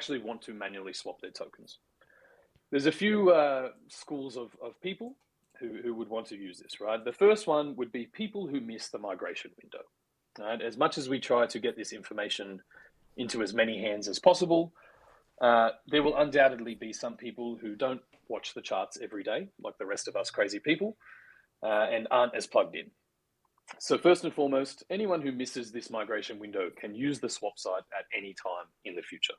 actually want to manually swap their tokens. There's a few schools of people who would want to use this, right? The first one would be people who miss the migration window. Right? As much as we try to get this information into as many hands as possible, there will undoubtedly be some people who don't watch the charts every day, like the rest of us crazy people, and aren't as plugged in. So first and foremost, anyone who misses this migration window can use the swap site at any time in the future.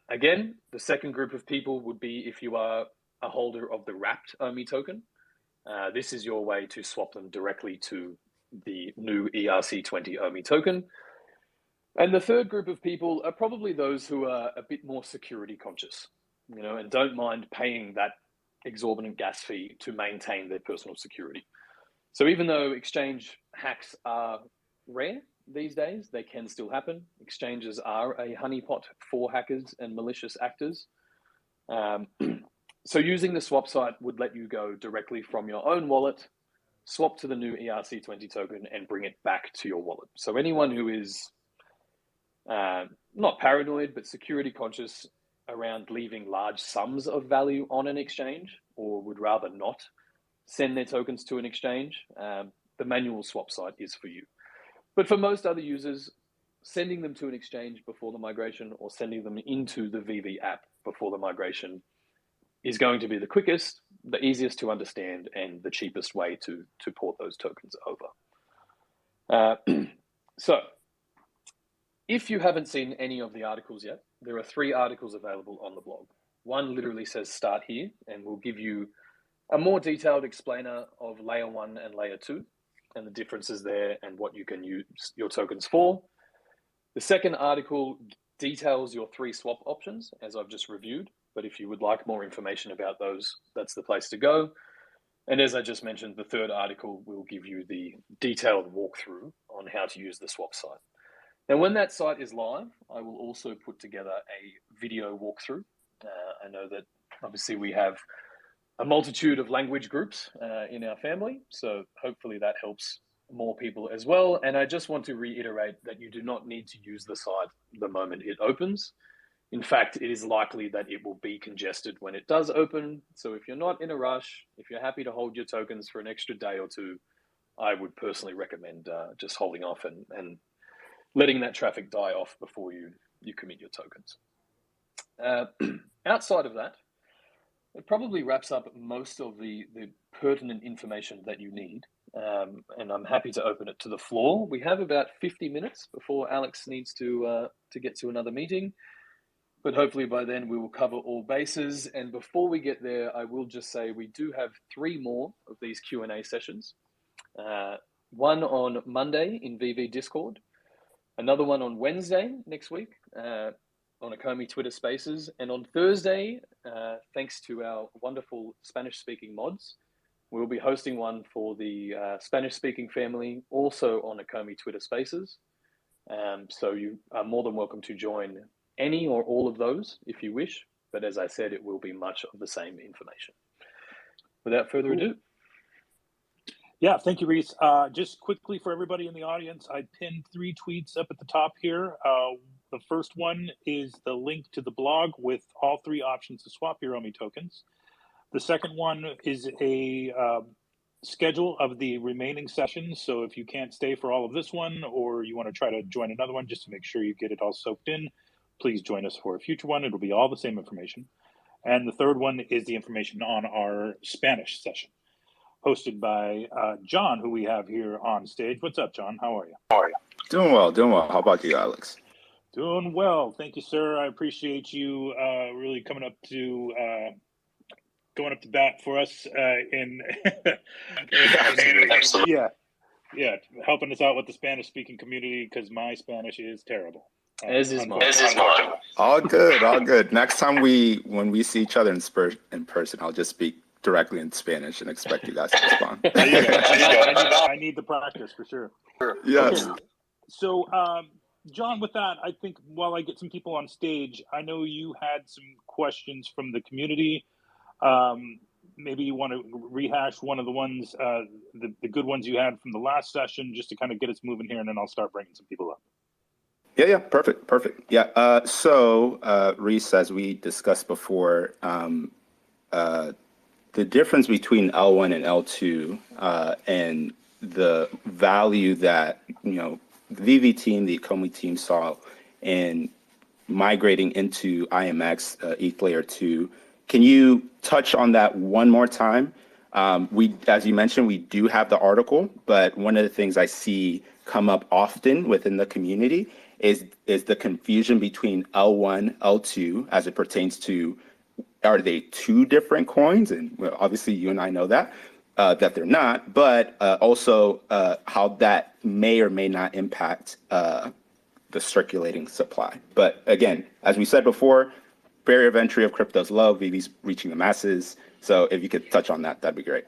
Again, the second group of people would be if you are a holder of the wrapped OMI token. This is your way to swap them directly to the new ERC20 OMI token. And the third group of people are probably those who are a bit more security conscious, you know, and don't mind paying that exorbitant gas fee to maintain their personal security. So even though exchange hacks are rare these days, they can still happen. Exchanges are a honeypot for hackers and malicious actors. So using the swap site would let you go directly from your own wallet, swap to the new ERC20 token and bring it back to your wallet. So anyone who is not paranoid, but security conscious around leaving large sums of value on an exchange, or would rather not send their tokens to an exchange, the manual swap site is for you. But for most other users, sending them to an exchange before the migration or sending them into the VeVe app before the migration is going to be the quickest, the easiest to understand, and the cheapest way to port those tokens over. So, if you haven't seen any of the articles yet, there are 3 articles available on the blog. One literally says start here and will give you a more detailed explainer of layer 1 and layer 2 and the differences there and what you can use your tokens for. The second article details your 3 swap options, as I've just reviewed, but if you would like more information about those, that's the place to go. And as I just mentioned, the third article will give you the detailed walkthrough on how to use the swap site. Now, when that site is live, I will also put together a video walkthrough. I know that obviously we have a multitude of language groups in our family, so hopefully that helps more people as well. And I just want to reiterate that you do not need to use the site the moment it opens. In fact, it is likely that it will be congested when it does open. So if you're not in a rush, if you're happy to hold your tokens for an extra day or two, I would personally recommend just holding off and letting that traffic die off before you commit your tokens. Outside of that, it probably wraps up most of the pertinent information that you need. And I'm happy to open it to the floor. We have about 50 minutes before Alex needs to get to another meeting. But hopefully by then we will cover all bases. And before we get there, I will just say we do have 3 more of these Q&A sessions. One on Monday in VeVe Discord, another one on Wednesday next week on ECOMI Twitter Spaces, and on Thursday, thanks to our wonderful Spanish-speaking mods, we'll be hosting one for the Spanish-speaking family, also on ECOMI Twitter Spaces. So you are more than welcome to join any or all of those if you wish, but as I said, it will be much of the same information. Without further ado. Yeah, thank you, Reese. Just quickly for everybody in the audience, I pinned 3 tweets up at the top here. The first one is the link to the blog with all 3 options to swap your OMI tokens. The second one is a schedule of the remaining sessions. So if you can't stay for all of this one, or you want to try to join another one just to make sure you get it all soaked in, please join us for a future one. It'll be all the same information. And the third one is the information on our Spanish session, hosted by John, who we have here on stage. What's up, John? How are you? Doing well, doing well. How about you, Alex? Doing well. Thank you, sir. I appreciate you really coming up to going up to bat for us Absolutely. Yeah, helping us out with the Spanish-speaking community, because my Spanish is terrible. As is mine. All good, all good. Next time when we see each other in person, I'll just speak directly in Spanish and expect you guys to respond. I need the practice for sure. Yes. Okay. So, John, with that, I think while I get some people on stage, I know you had some questions from the community. Maybe you want to rehash one of the ones, the good ones you had from the last session, just to kind of get us moving here, and then I'll start bringing some people up. Yeah, perfect. Yeah. So, Reese, as we discussed before, the difference between L1 and L2 and the value that the VeVe team, the ECOMI team saw in migrating into IMX ETH Layer 2. Can you touch on that one more time? As you mentioned, we do have the article, but one of the things I see come up often within the community is the confusion between L1, L2 as it pertains to, are they two different coins? And well, obviously you and I know that they're not, but also how that may or may not impact the circulating supply. But again, as we said before, barrier of entry of crypto is low, VeVe's reaching the masses. So if you could touch on that, that'd be great.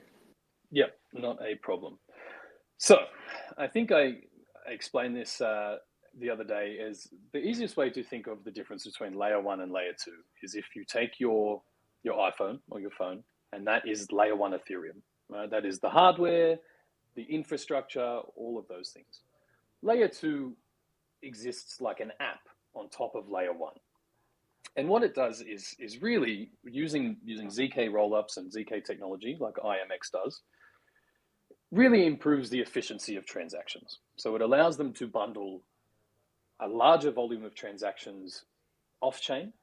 Yeah, not a problem. So I think I explained this the other day as the easiest way to think of the difference between layer 1 and layer 2 is if you take your iPhone or your phone, and that is layer 1 Ethereum, right? That is the hardware, the infrastructure, all of those things. Layer 2 exists like an app on top of layer 1. And what it does is really using ZK rollups and ZK technology like IMX does, really improves the efficiency of transactions. So it allows them to bundle a larger volume of transactions off-chain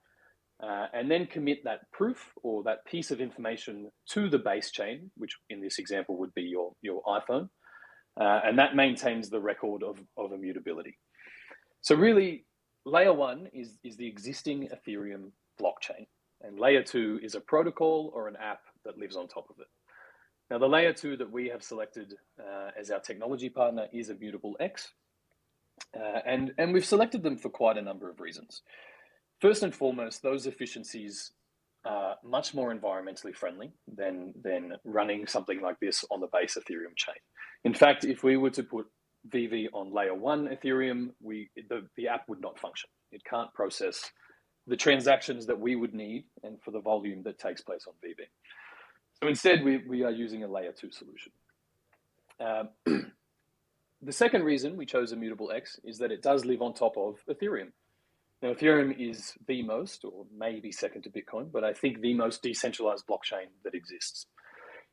and then commit that proof or that piece of information to the base chain, which in this example would be your iPhone. And that maintains the record of immutability. So really, layer 1 is the existing Ethereum blockchain, and layer 2 is a protocol or an app that lives on top of it. Now, the layer 2 that we have selected as our technology partner is Immutable X, and we've selected them for quite a number of reasons. First and foremost, those efficiencies are much more environmentally friendly than running something like this on the base Ethereum chain. In fact, if we were to put VeVe on layer 1 Ethereum, the app would not function. It can't process the transactions that we would need and for the volume that takes place on VeVe. So instead, we are using a layer 2 solution. The second reason we chose Immutable X is that it does live on top of Ethereum. Now, Ethereum is the most, or maybe second to Bitcoin, but I think the most decentralized blockchain that exists.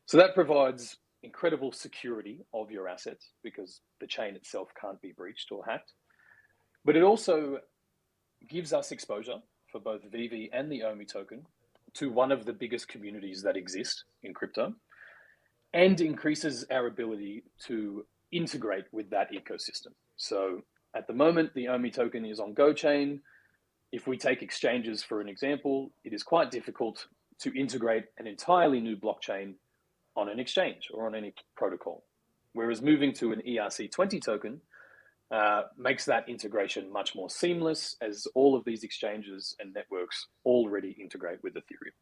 So that provides incredible security of your assets because the chain itself can't be breached or hacked. But it also gives us exposure for both VeVe and the OMI token to one of the biggest communities that exist in crypto and increases our ability to integrate with that ecosystem. So at the moment, the OMI token is on GoChain. If we take exchanges for an example, it is quite difficult to integrate an entirely new blockchain on an exchange or on any protocol. Whereas moving to an ERC20 token makes that integration much more seamless as all of these exchanges and networks already integrate with Ethereum.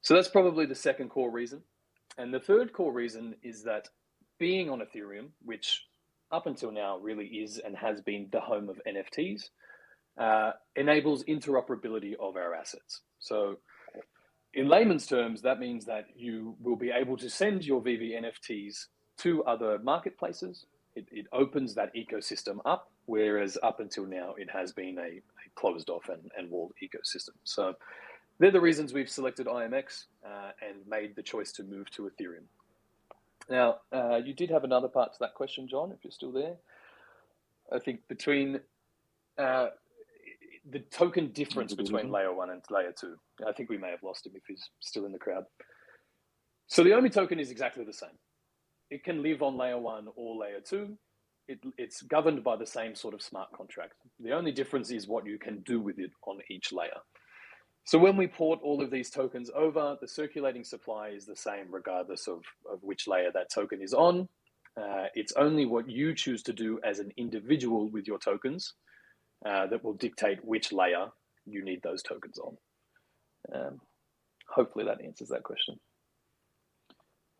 So that's probably the second core reason. And the third core reason is that being on Ethereum, which up until now really is and has been the home of NFTs, enables interoperability of our assets. So in layman's terms, that means that you will be able to send your VeVe NFTs to other marketplaces. It opens that ecosystem up, whereas up until now, it has been a closed off and walled ecosystem. So they're the reasons we've selected IMX and made the choice to move to Ethereum. Now, you did have another part to that question, John, if you're still there. I think between the token difference between layer 1 and layer 2. I think we may have lost him if he's still in the crowd. So the OMI token is exactly the same. It can live on layer 1 or layer 2. It's governed by the same sort of smart contract. The only difference is what you can do with it on each layer. So when we port all of these tokens over, the circulating supply is the same regardless of which layer that token is on. It's only what you choose to do as an individual with your tokens that will dictate which layer you need those tokens on. Hopefully that answers that question.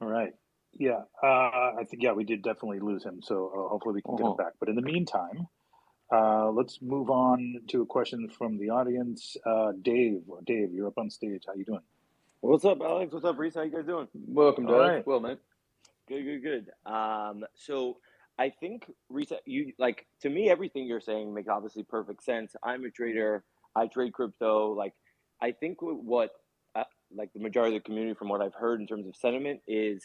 All right. Yeah, I think, we did definitely lose him. So hopefully we can get him back. But in the meantime, let's move on to a question from the audience. Dave, you're up on stage. How you doing? What's up, Alex? What's up, Reese? How you guys doing? Welcome, Dave. Right. Well, mate. Good. So I think reset you like to me everything you're saying makes obviously perfect sense. I'm a trader. I trade crypto. Like I think what like the majority of the community from what I've heard in terms of sentiment is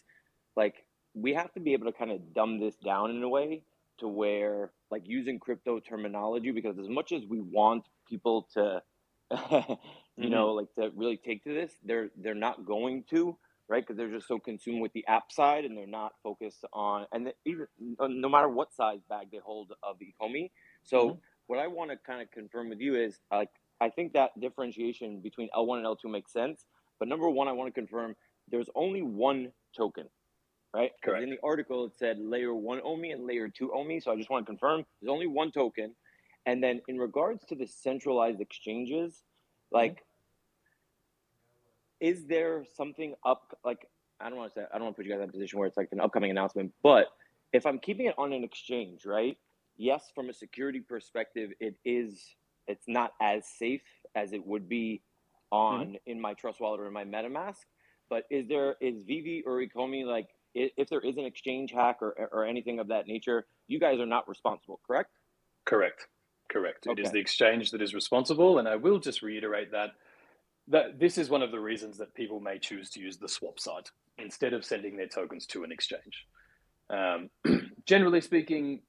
like we have to be able to kind of dumb this down in a way to where like using crypto terminology because as much as we want people to you know like to really take to this they're not going to right because they're just so consumed with the app side and they're not focused on and even no matter what size bag they hold of the ECOMI. So what I want to kind of confirm with you is like I think that differentiation between L1 and L2 makes sense, but number one I want to confirm there's only one token, right? Because in the article it said layer 1 OMI and layer 2 OMI, so I just want to confirm there's only one token. And then in regards to the centralized exchanges, like is there something up like I don't want to put you guys in a position where it's like an upcoming announcement, but if I'm keeping it on an exchange, right? Yes, from a security perspective, it's not as safe as it would be on in my Trust Wallet or in my MetaMask. But is VeVe or ECOMI like if there is an exchange hack or anything of that nature, you guys are not responsible, correct? Correct. Okay. It is the exchange that is responsible, and I will just reiterate that this is one of the reasons that people may choose to use the swap site instead of sending their tokens to an exchange. Generally speaking,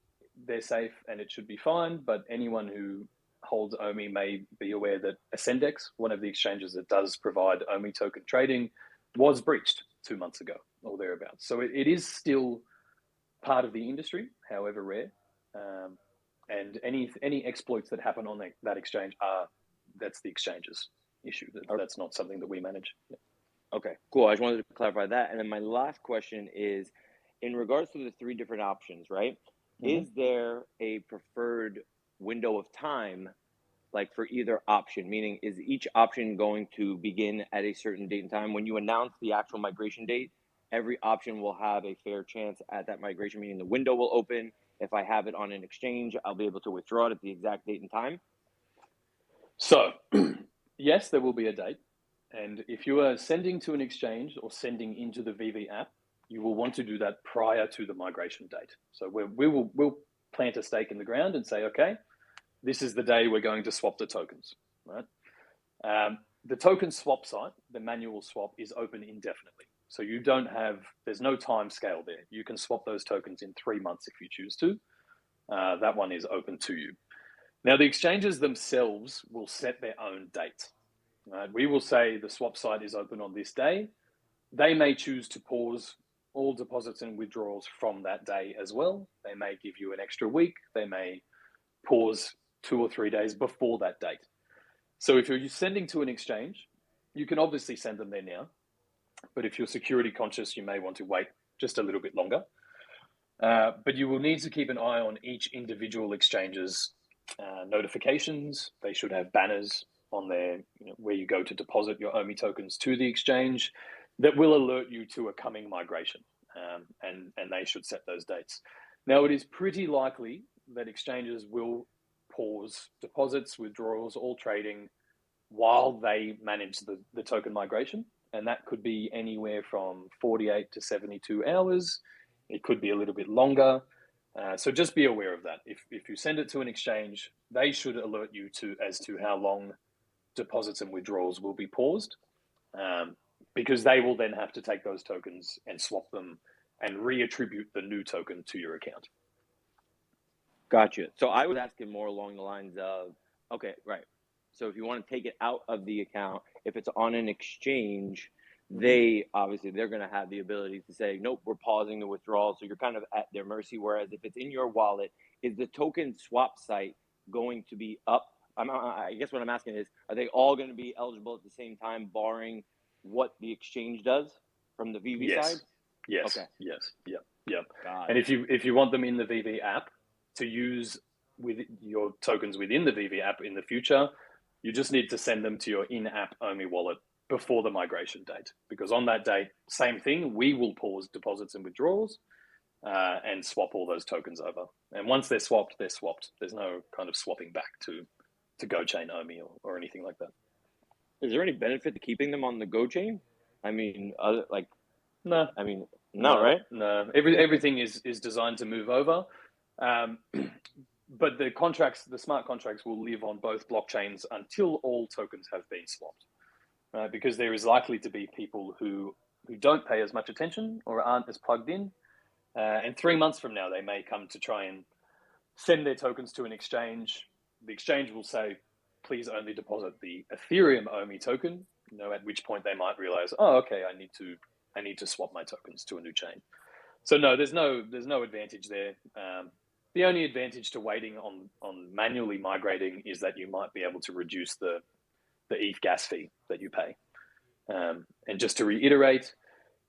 they're safe and it should be fine, but anyone who holds OMI may be aware that Ascendex, one of the exchanges that does provide OMI token trading, was breached 2 months ago or thereabouts. So it is still part of the industry, however rare. And any exploits that happen on that exchange that's the exchange's issue. That's not something that we manage. Yeah. Okay, cool. I just wanted to clarify that. And then my last question is, in regards to the 3 different options, right? Is there a preferred window of time, like for either option? Meaning, is each option going to begin at a certain date and time? When you announce the actual migration date, every option will have a fair chance at that migration, meaning the window will open. If I have it on an exchange, I'll be able to withdraw it at the exact date and time. So, yes, there will be a date. And if you are sending to an exchange or sending into the VeVe app, you will want to do that prior to the migration date. So we'll plant a stake in the ground and say, okay, this is the day we're going to swap the tokens, right? The token swap site, the manual swap, is open indefinitely. So there's no time scale there. You can swap those tokens in 3 months if you choose to. That one is open to you. Now, the exchanges themselves will set their own date. Right? We will say the swap site is open on this day. They may choose to pause all deposits and withdrawals from that day as well. They may give you an extra week. They may pause 2 or 3 days before that date. So if you're sending to an exchange, you can obviously send them there now. But if you're security conscious, you may want to wait just a little bit longer. But you will need to keep an eye on each individual exchange's notifications. They should have banners on there where you go to deposit your OMI tokens to the exchange that will alert you to a coming migration, and they should set those dates. Now, it is pretty likely that exchanges will pause deposits, withdrawals, all trading while they manage the token migration, and that could be anywhere from 48 to 72 hours. It could be a little bit longer. So just be aware of that. If you send it to an exchange, they should alert you as to how long deposits and withdrawals will be paused, because they will then have to take those tokens and swap them and reattribute the new token to your account. Gotcha. So I was asking more along the lines of, okay, right. So if you want to take it out of the account, if it's on an exchange, they're going to have the ability to say, nope, we're pausing the withdrawal. So you're kind of at their mercy. Whereas if it's in your wallet, is the token swap site going to be up? I guess what I'm asking is, are they all going to be eligible at the same time, barring what the exchange does from the VeVe side? Yes. Okay. Yes. Yep. And if you want them in the VeVe app to use with your tokens within the VeVe app in the future, you just need to send them to your in-app OMI wallet before the migration date, because on that date, same thing, we will pause deposits and withdrawals and swap all those tokens over. And once they're swapped, they're swapped. There's no kind of swapping back to GoChain OMI or anything like that. Is there any benefit to keeping them on the GoChain? I mean, no. I mean, No, right? No. Everything is designed to move over. But the smart contracts will live on both blockchains until all tokens have been swapped. Because there is likely to be people who don't pay as much attention or aren't as plugged in. And 3 months from now, they may come to try and send their tokens to an exchange. The exchange will say, please only deposit the Ethereum OMI token, at which point they might realize, oh, okay, I need to swap my tokens to a new chain. So no, there's no advantage there. The only advantage to waiting on manually migrating is that you might be able to reduce the ETH gas fee that you pay. And just to reiterate,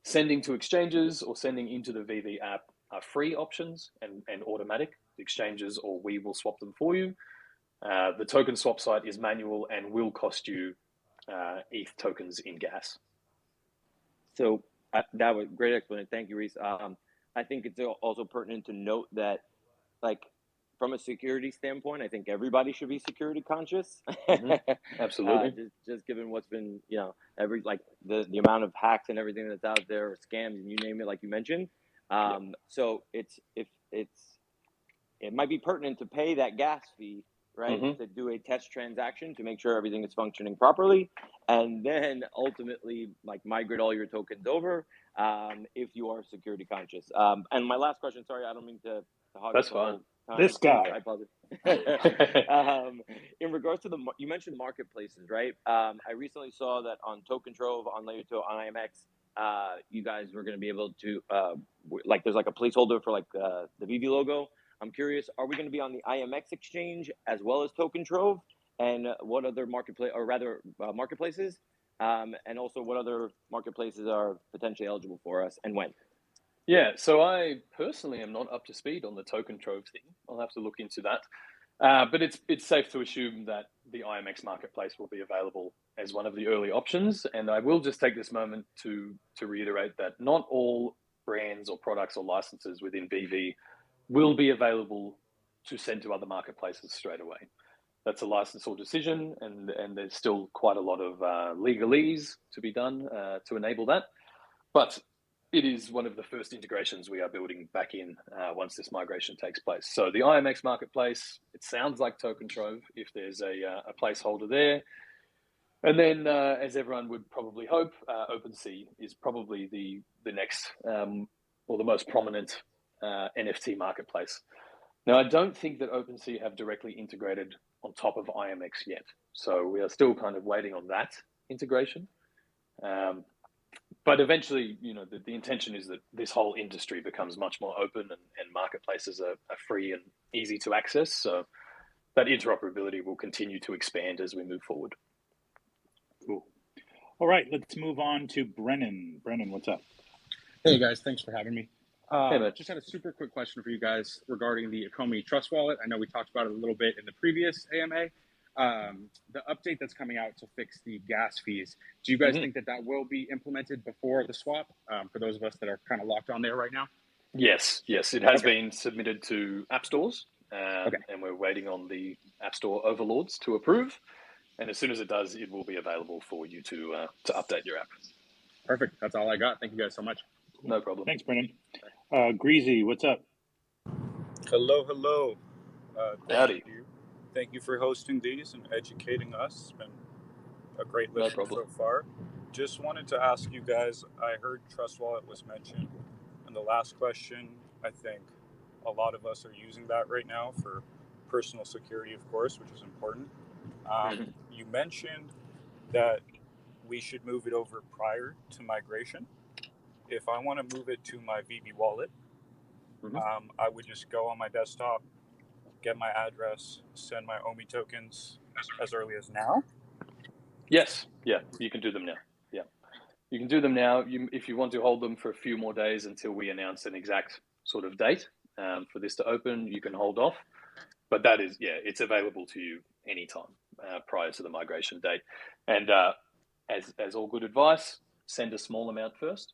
sending to exchanges or sending into the VeVe app are free options and automatic. The exchanges or we will swap them for you. The token swap site is manual and will cost you ETH tokens in gas. So that was great explanation. Thank you, Reese. I think it's also pertinent to note that, like, from a security standpoint, I think everybody should be security conscious. Mm-hmm. Absolutely. Just given what's been, the amount of hacks and everything that's out there, or scams, and you name it, like you mentioned. So it might be pertinent to pay that gas fee, right, to do a test transaction to make sure everything is functioning properly, and then ultimately migrate all your tokens over if you are security conscious. And my last question, sorry, I don't mean to hog That's fine. This guy. I apologize. In regards to you mentioned marketplaces, right? I recently saw that on Token Trove, on Layer 2, on IMX, you guys were going to be able to, there's a placeholder for the VeVe logo. I'm curious, are we going to be on the IMX exchange as well as Token Trove? And what other marketplaces? And also what other marketplaces are potentially eligible for us and when? Yeah, so I personally am not up to speed on the Token Trove thing. I'll have to look into that. But it's safe to assume that the IMX marketplace will be available as one of the early options. And I will just take this moment to reiterate that not all brands or products or licenses within VeVe will be available to send to other marketplaces straight away. That's a licensor decision, and there's still quite a lot of legalese to be done to enable that. But it is one of the first integrations we are building back in once this migration takes place. So the IMX marketplace, it sounds like Token Trove if there's a placeholder there. And then, as everyone would probably hope, OpenSea is probably the next or the most prominent NFT marketplace. Now, I don't think that OpenSea have directly integrated on top of IMX yet. So we are still kind of waiting on that integration. But eventually, the intention is that this whole industry becomes much more open and marketplaces are free and easy to access. So that interoperability will continue to expand as we move forward. Cool. All right, let's move on to Brennan. Brennan, what's up? Hey guys, thanks for having me. Hey, just had a super quick question for you guys regarding the ECOMI Trust Wallet. I know we talked about it a little bit in the previous AMA. The update that's coming out to fix the gas fees, do you guys think that will be implemented before the swap for those of us that are kind of locked on there right now? Yes, it has been submitted to app stores, and we're waiting on the app store overlords to approve. And as soon as it does, it will be available for you to update your app. Perfect. That's all I got. Thank you guys so much. No problem. Thanks, Brennan. Greasy, what's up? Hello. Howdy. Thank you for hosting these and educating us. It's been a great listen so far. Just wanted to ask you guys, I heard Trust Wallet was mentioned in the last question. I think a lot of us are using that right now for personal security, of course, which is important. You mentioned that we should move it over prior to migration. If I want to move it to my VeVe wallet, I would just go on my desktop, get my address, send my OMI tokens as early as now? Yes. Yeah, you can do them now. Yeah, you can do them now. If you want to hold them for a few more days until we announce an exact sort of date for this to open, you can hold off. But that is, it's available to you anytime prior to the migration date. And as all good advice, send a small amount first,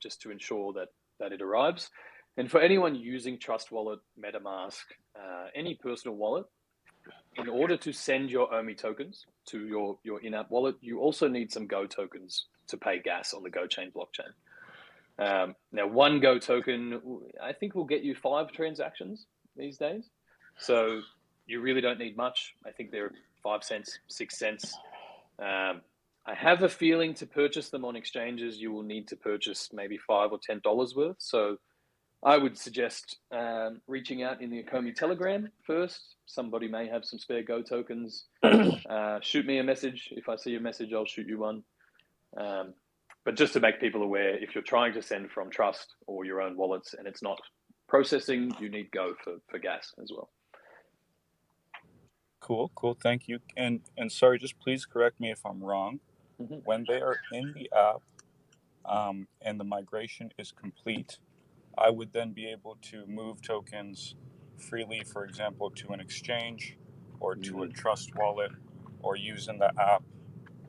just to ensure that it arrives. And for anyone using Trust Wallet, MetaMask, any personal wallet, in order to send your OMI tokens to your in-app wallet, you also need some Go tokens to pay gas on the Go Chain blockchain. Now, one Go token, I think, will get you 5 transactions these days. So you really don't need much. I think they're 5 cents, 6 cents. I have a feeling to purchase them on exchanges, you will need to purchase maybe $5 or $10 worth. So I would suggest reaching out in the ECOMI Telegram first. Somebody may have some spare Go tokens. Shoot me a message. If I see a message, I'll shoot you one. But just to make people aware, if you're trying to send from Trust or your own wallets and it's not processing, you need Go for gas as well. Cool. Thank you. And sorry, just please correct me if I'm wrong. Mm-hmm. When they are in the app and the migration is complete, I would then be able to move tokens freely, for example, to an exchange or to a Trust wallet, or using the app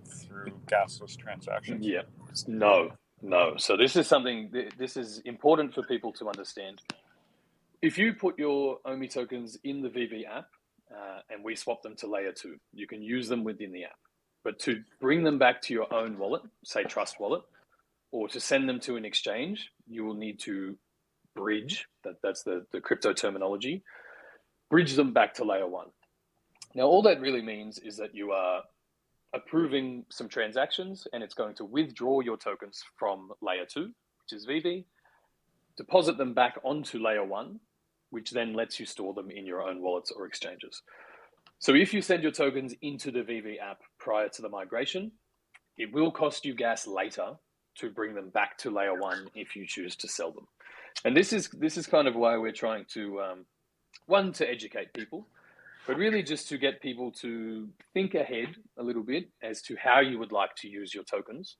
through gasless transactions. Yeah. No. So this is important for people to understand. If you put your OMI tokens in the VeVe app and we swap them to layer 2, you can use them within the app. But to bring them back to your own wallet, say Trust Wallet, or to send them to an exchange, you will need to bridge, that's the crypto terminology, bridge them back to layer 1. Now, all that really means is that you are approving some transactions and it's going to withdraw your tokens from layer 2, which is VeVe, deposit them back onto layer 1, which then lets you store them in your own wallets or exchanges. So if you send your tokens into the VeVe app prior to the migration, it will cost you gas later to bring them back to layer 1 if you choose to sell them. And this is kind of why we're trying to, one, to educate people, but really just to get people to think ahead a little bit as to how you would like to use your tokens.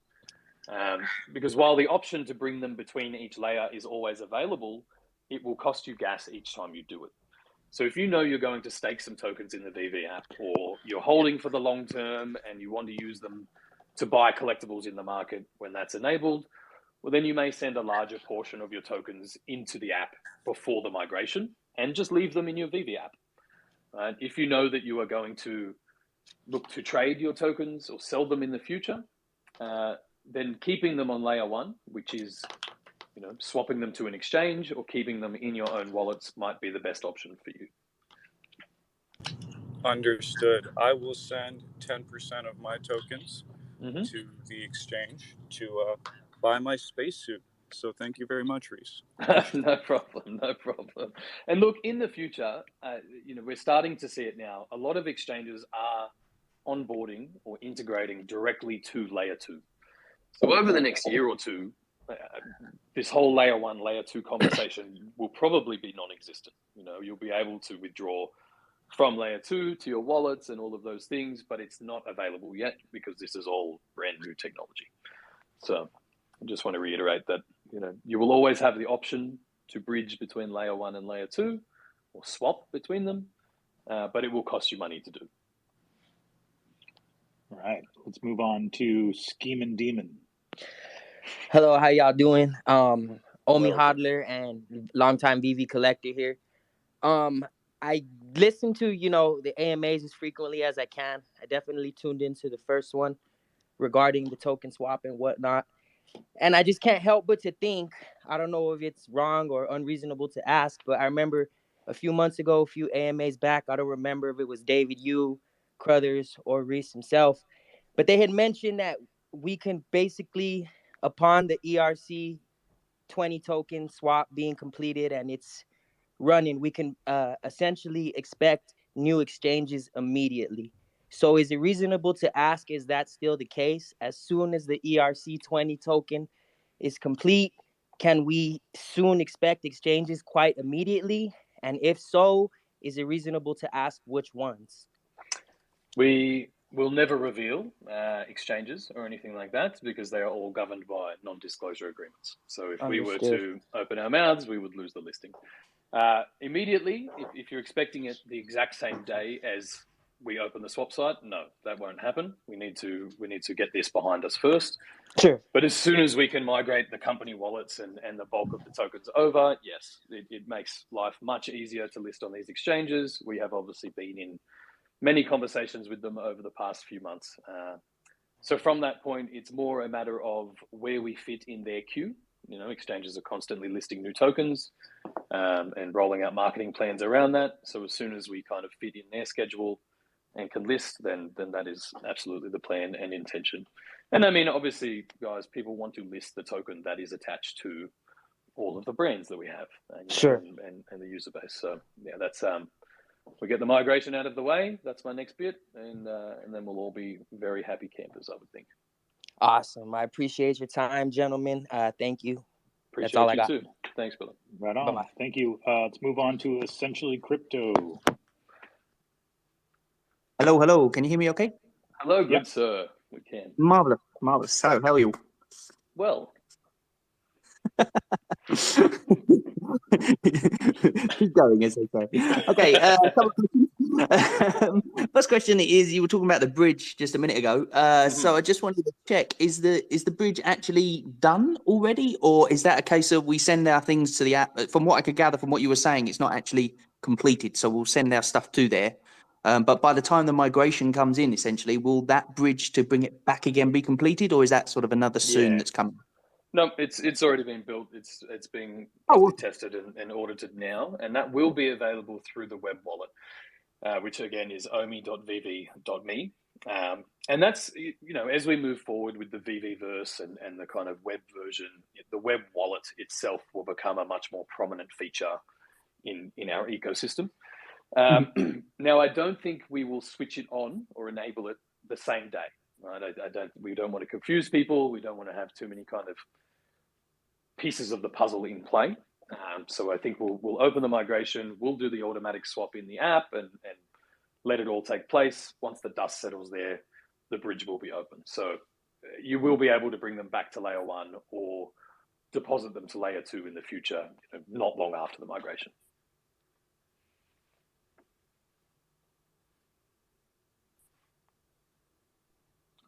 Because while the option to bring them between each layer is always available, it will cost you gas each time you do it. So if you know you're going to stake some tokens in the VeVe app, or you're holding for the long term and you want to use them to buy collectibles in the market when that's enabled, well, then you may send a larger portion of your tokens into the app before the migration and just leave them in your VeVe app. If you know that you are going to look to trade your tokens or sell them in the future, then keeping them on layer 1, which is swapping them to an exchange or keeping them in your own wallets, might be the best option for you. Understood. I will send 10% of my tokens to the exchange to buy my spacesuit. So thank you very much, Reese. No problem. And look, in the future, we're starting to see it now. A lot of exchanges are onboarding or integrating directly to layer 2. So over the next year or two, this whole layer 1, layer 2 conversation will probably be non-existent. You'll be able to withdraw from layer 2 to your wallets and all of those things, but it's not available yet because this is all brand new technology. So I just want to reiterate that, you will always have the option to bridge between layer 1 and layer 2 or swap between them, but it will cost you money to do. All right, let's move on to Schemin' Demon. Hello, how y'all doing? OMI hodler and longtime VeVe collector here. I listen to, the AMAs as frequently as I can. I definitely tuned into the first one regarding the token swap and whatnot. And I just can't help but to think, I don't know if it's wrong or unreasonable to ask, but I remember a few months ago, a few AMAs back, I don't remember if it was David Yu, Crothers, or Reese himself, but they had mentioned that we can basically, upon the ERC 20 token swap being completed and it's running, we can essentially expect new exchanges immediately. So is it reasonable to ask, is that still the case? As soon as the ERC 20 token is complete, can we soon expect exchanges quite immediately? And if so, is it reasonable to ask which ones? We will never reveal exchanges or anything like that because they are all governed by non-disclosure agreements. So if we were to open our mouths, we would lose the listing. Immediately, if you're expecting it the exact same day as we open the swap site, no, that won't happen. We need to get this behind us first. Sure. But as soon as we can migrate the company wallets and the bulk of the tokens over, yes, it makes life much easier to list on these exchanges. We have obviously been in many conversations with them over the past few months. So from that point, it's more a matter of where we fit in their queue exchanges are constantly listing new tokens and rolling out marketing plans around that. So as soon as we kind of fit in their schedule and can list, then that is absolutely the plan and intention. And I mean, obviously, guys, people want to list the token that is attached to all of the brands that we have, Sure. and the user base. So yeah, that's we get the migration out of the way. That's my next bit, and then we'll all be very happy campers, I would think. Awesome. I appreciate your time, gentlemen. Thank you. Appreciate That's all I you got. too. Thanks, brother. Right on. Bye-bye. Thank you. Let's move on to Essentially Crypto. Hello. Can you hear me okay? Hello, good sir. We can. Marvelous. So, how are you? Well. Keep going, as they say. Okay, first question is, you were talking about the bridge just a minute ago. So I just wanted to check, is the bridge actually done already, or is that a case of we send our things to the app? From what I could gather from what you were saying, it's not actually completed, so we'll send our stuff to there. But by the time the migration comes in, essentially, will that bridge to bring it back again be completed, or is that sort of another soon that's coming? No, it's already been built. It's being tested and audited now, and that will be available through the web wallet, which again is omi.veve.me. And that's, as we move forward with the VeVeverse and the kind of web version, the web wallet itself will become a much more prominent feature in our ecosystem. Now, I don't think we will switch it on or enable it the same day. Right? We don't want to confuse people. We don't want to have too many kind of pieces of the puzzle in play. So I think we'll open the migration. We'll do the automatic swap in the app and let it all take place. Once the dust settles there, the bridge will be open. So you will be able to bring them back to layer 1 or deposit them to layer 2 in the future, not long after the migration.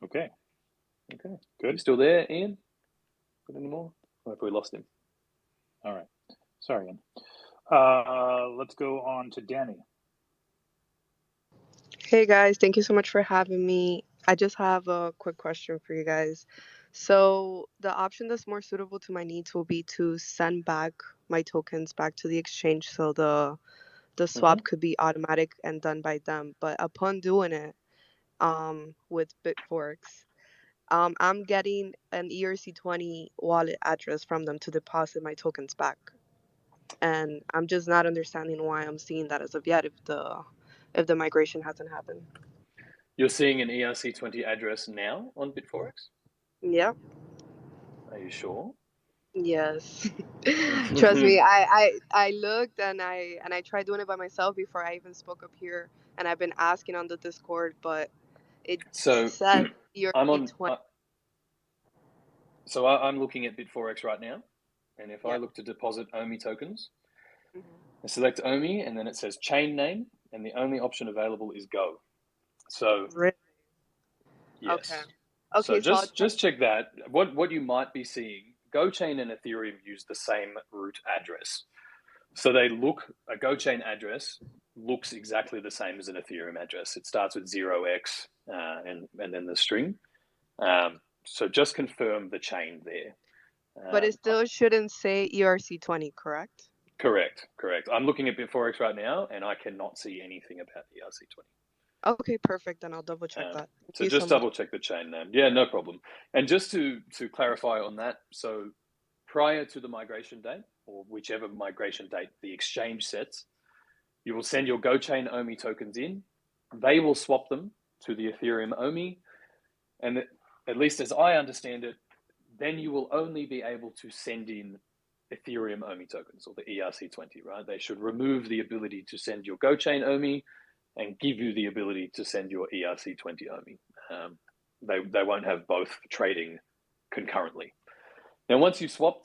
Okay. Good. You still there, Ian? Got any more? Or have we lost him? All right. Sorry, Ian. Let's go on to Danny. Hey guys, thank you so much for having me. I just have a quick question for you guys. So the option that's more suitable to my needs will be to send back my tokens back to the exchange, so the swap could be automatic and done by them. But upon doing it, with Bitforex, I'm getting an ERC20 wallet address from them to deposit my tokens back, and I'm just not understanding why I'm seeing that as of yet if the migration hasn't happened. You're seeing an ERC20 address now on Bitforex? Yeah. Are you sure? Yes. Trust me, I looked and I tried doing it by myself before I even spoke up here, and I've been asking on the Discord, but it says I'm on. So I'm looking at Bitforex right now, and if I look to deposit OMI tokens, I select OMI, and then it says chain name, and the only option available is Go. So yes. Okay. So just check that. What you might be seeing, GoChain and Ethereum use the same root address. So a GoChain address looks exactly the same as an Ethereum address. It starts with 0x and then the string. So just confirm the chain there. But it still shouldn't say ERC20, correct? Correct. I'm looking at Bitforex right now, and I cannot see anything about ERC20. Okay, perfect. Then I'll double check that. So just double check the chain name. Yeah, no problem. And just to clarify on that, so prior to the migration date, or whichever migration date the exchange sets, you will send your GoChain OMI tokens in. They will swap them to the Ethereum OMI. And at least as I understand it, then you will only be able to send in Ethereum OMI tokens, or the ERC20, right? They should remove the ability to send your GoChain OMI and give you the ability to send your ERC20 OMI. They won't have both trading concurrently. Now, once the swap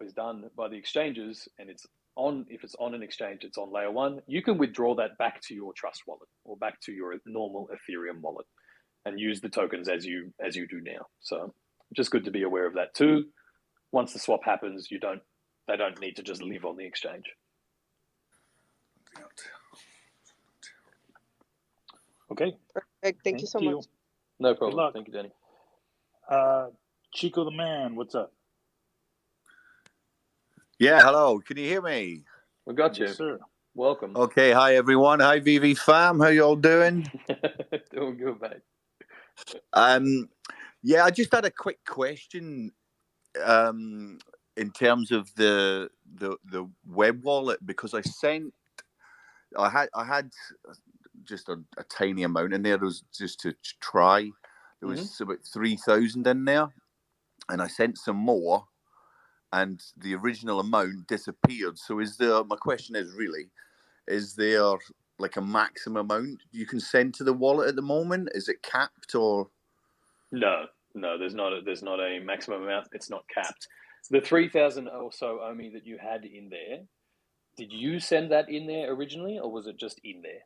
is done by the exchanges, and if it's on an exchange, it's on layer 1, you can withdraw that back to your Trust wallet or back to your normal Ethereum wallet and use the tokens as you do now. So just good to be aware of that too. Once the swap happens, they don't need to just live on the exchange. Okay. Perfect. Thank you so much. No problem. Thank you, Danny. Chico the Man, what's up? Yeah, hello. Can you hear me? We got you. Yes, sir. Welcome. Okay, hi everyone. Hi VeVe fam. How you all doing? Doing good, mate. Yeah, I just had a quick question in terms of the web wallet, because I had just a tiny amount in there. It was just to try. There was about 3,000 in there, and I sent some more, and the original amount disappeared. So my question is really, is there like a maximum amount you can send to the wallet at the moment? Is it capped or? No, there's not a maximum amount. It's not capped. The 3,000 or so OMI that you had in there, did you send that in there originally, or was it just in there?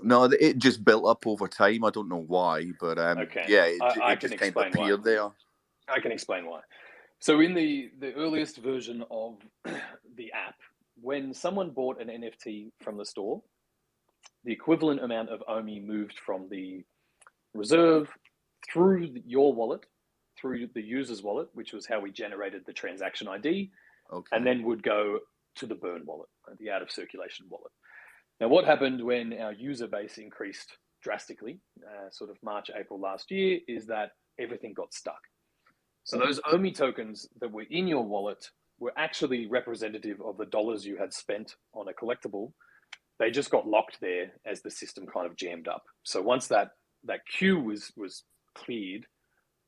No, it just built up over time. I don't know why, but okay. Yeah, it just kind of appeared there. I can explain why. So in the earliest version of the app, when someone bought an NFT from the store, the equivalent amount of OMI moved from the reserve through your wallet, through the user's wallet, which was how we generated the transaction ID, and then would go to the burn wallet, the out of circulation wallet. Now, what happened when our user base increased drastically, sort of March, April last year, is that everything got stuck. So those OMI tokens that were in your wallet were actually representative of the dollars you had spent on a collectible. They just got locked there as the system kind of jammed up. So once that queue was cleared,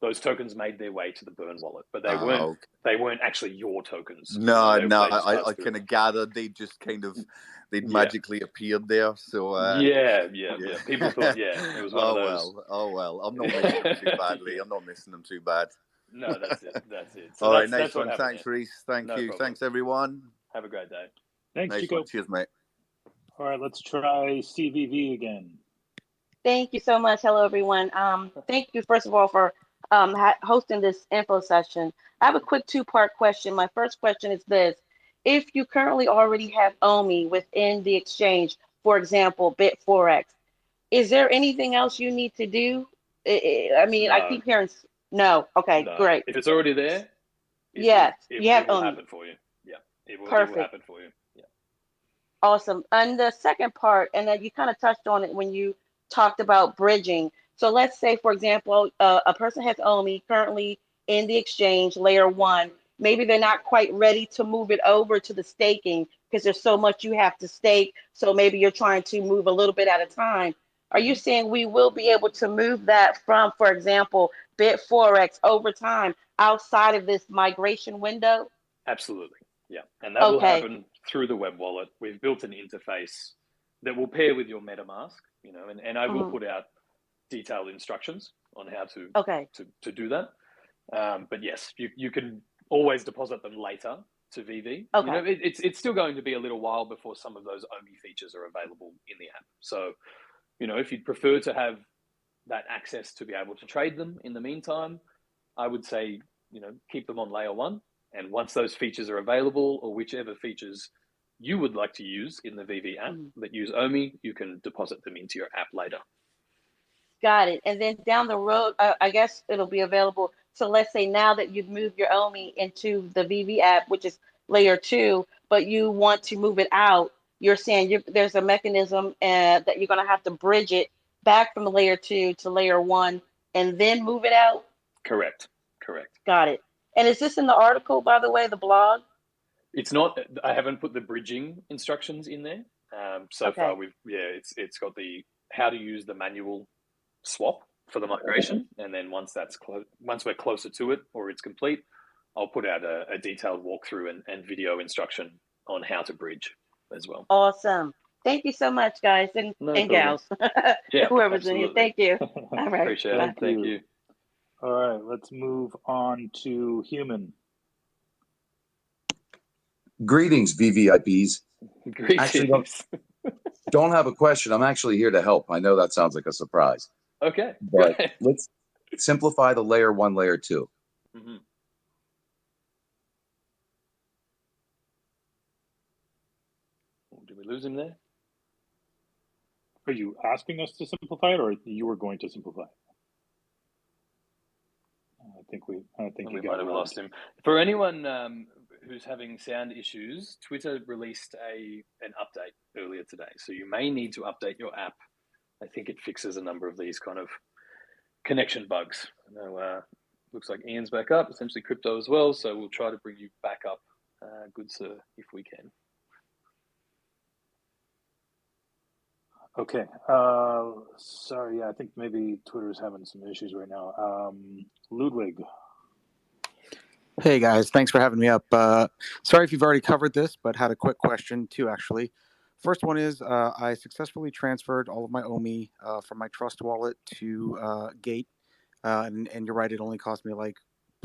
those tokens made their way to the burn wallet, but they weren't actually your tokens. No, I kind of gathered they'd magically appeared there. So yeah. People thought, it was one of those. Oh well, I'm not missing them too badly. I'm not missing them too bad. No, that's it. So all right, nice one. Thanks, Reese. Thank you. Problem. Thanks, everyone. Have a great day. Thanks, nice Chico. One. Cheers, mate. All right, let's try CVV again. Thank you so much. Hello, everyone. Thank you, first of all, for hosting this info session. I have a quick two-part question. My first question is this. If you currently already have OMI within the exchange, for example, BitForex, is there anything else you need to do? I mean, no. I keep hearing, no. Okay, no. Great. If it's already there, you have it will happen for you. Yeah, it will happen for you. Yeah. Awesome. And the second part, and then you kind of touched on it when you talked about bridging. So let's say, for example, a person has OMI currently in the exchange, layer 1. Maybe they're not quite ready to move it over to the staking because there's so much you have to stake. So maybe you're trying to move a little bit at a time. Are you saying we will be able to move that from, for example, BitForex over time outside of this migration window? Absolutely. Yeah. And that will happen through the web wallet. We've built an interface that will pair with your MetaMask, and I will put out detailed instructions on how to do that. But yes, you can always deposit them later to VeVe. Okay. It's still going to be a little while before some of those OMI features are available in the app. So, if you'd prefer to have that access to be able to trade them in the meantime, I would say, keep them on layer 1. And once those features are available, or whichever features you would like to use in the VeVe app that use OMI, you can deposit them into your app later. Got it. And then down the road, I guess it'll be available. So let's say now that you've moved your OMI into the VeVe app, which is layer 2, but you want to move it out, you're saying there's a mechanism that you're going to have to bridge it back from layer 2 to layer 1 and then move it out? Correct. Got it. And is this in the article, by the way, the blog? It's not. I haven't put the bridging instructions in there. So far, it's got the how to use the manual swap for the migration, and then once we're closer to it or it's complete, I'll put out a detailed walkthrough and video instruction on how to bridge as well. Awesome. Thank you so much, guys and gals. Whoever's in here. Thank you. All right. Appreciate it. Thank you. All right, let's move on to Human. Greetings, VVIPs. Greetings. Actually, don't have a question. I'm actually here to help. I know that sounds like a surprise. Okay. But let's simplify the layer 1, layer 2. Mm-hmm. Did we lose him there? Are you asking us to simplify it, or you were going to simplify it? I think we might have lost him. For anyone who's having sound issues, Twitter released an update earlier today. So you may need to update your app. I think it fixes a number of these kind of connection bugs. Now, looks like Ian's back up, essentially crypto as well. So we'll try to bring you back up, good sir, if we can. Okay. Sorry, yeah, I think maybe Twitter's having some issues right now. Ludwig. Hey guys, thanks for having me up. Sorry if you've already covered this, but had a quick question too, actually. First one is I successfully transferred all of my OMI from my Trust wallet to Gate. And you're right, it only cost me like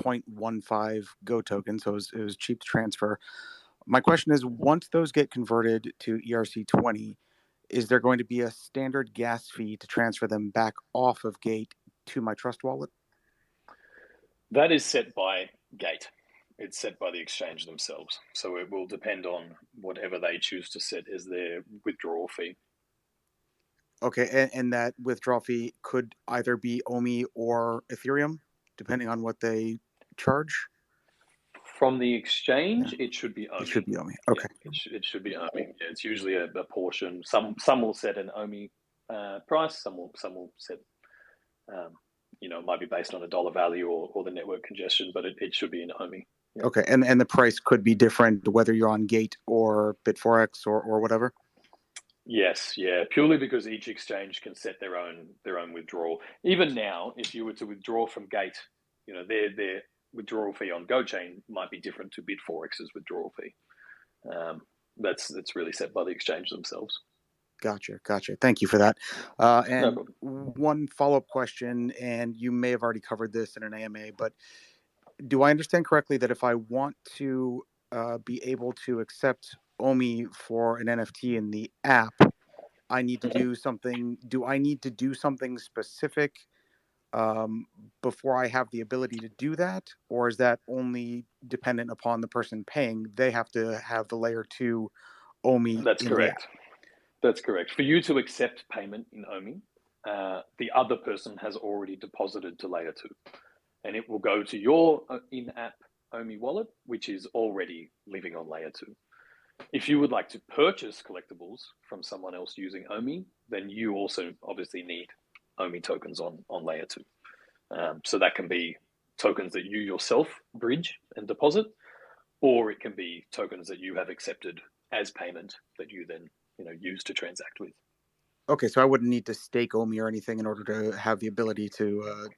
0.15 Go token, so it was cheap to transfer. My question is, once those get converted to ERC20, is there going to be a standard gas fee to transfer them back off of Gate to my Trust wallet? That is set by Gate. It's set by the exchange themselves. So it will depend on whatever they choose to set as their withdrawal fee. Okay, and that withdrawal fee could either be OMI or Ethereum, depending on what they charge? From the exchange, it should be OMI. It should be OMI. Okay. Yeah, it should be OMI. Yeah, it's usually a portion. Some will set an OMI price. Some will set, it might be based on a dollar value or the network congestion, but it should be an OMI. Yeah. Okay, and the price could be different whether you're on Gate or Bitforex or whatever? Yes, yeah, purely because each exchange can set their own withdrawal. Even now, if you were to withdraw from Gate, their withdrawal fee on GoChain might be different to Bitforex's withdrawal fee. That's really set by the exchange themselves. Gotcha. Thank you for that. And No problem. one follow-up question, and you may have already covered this in an AMA, but do I understand correctly that if I want to be able to accept OMI for an NFT in the app, I need to do something? Do I need to do something specific before I have the ability to do that, or is that only dependent upon the person paying? They have to have the layer 2 OMI. That's in correct. The app. That's correct. For you to accept payment in OMI, the other person has already deposited to layer 2, and it will go to your in-app OMI wallet, which is already living on layer 2. If you would like to purchase collectibles from someone else using OMI, then you also obviously need OMI tokens on layer 2. So that can be tokens that you yourself bridge and deposit, or it can be tokens that you have accepted as payment that you then use to transact with. Okay, so I wouldn't need to stake OMI or anything in order to have the ability to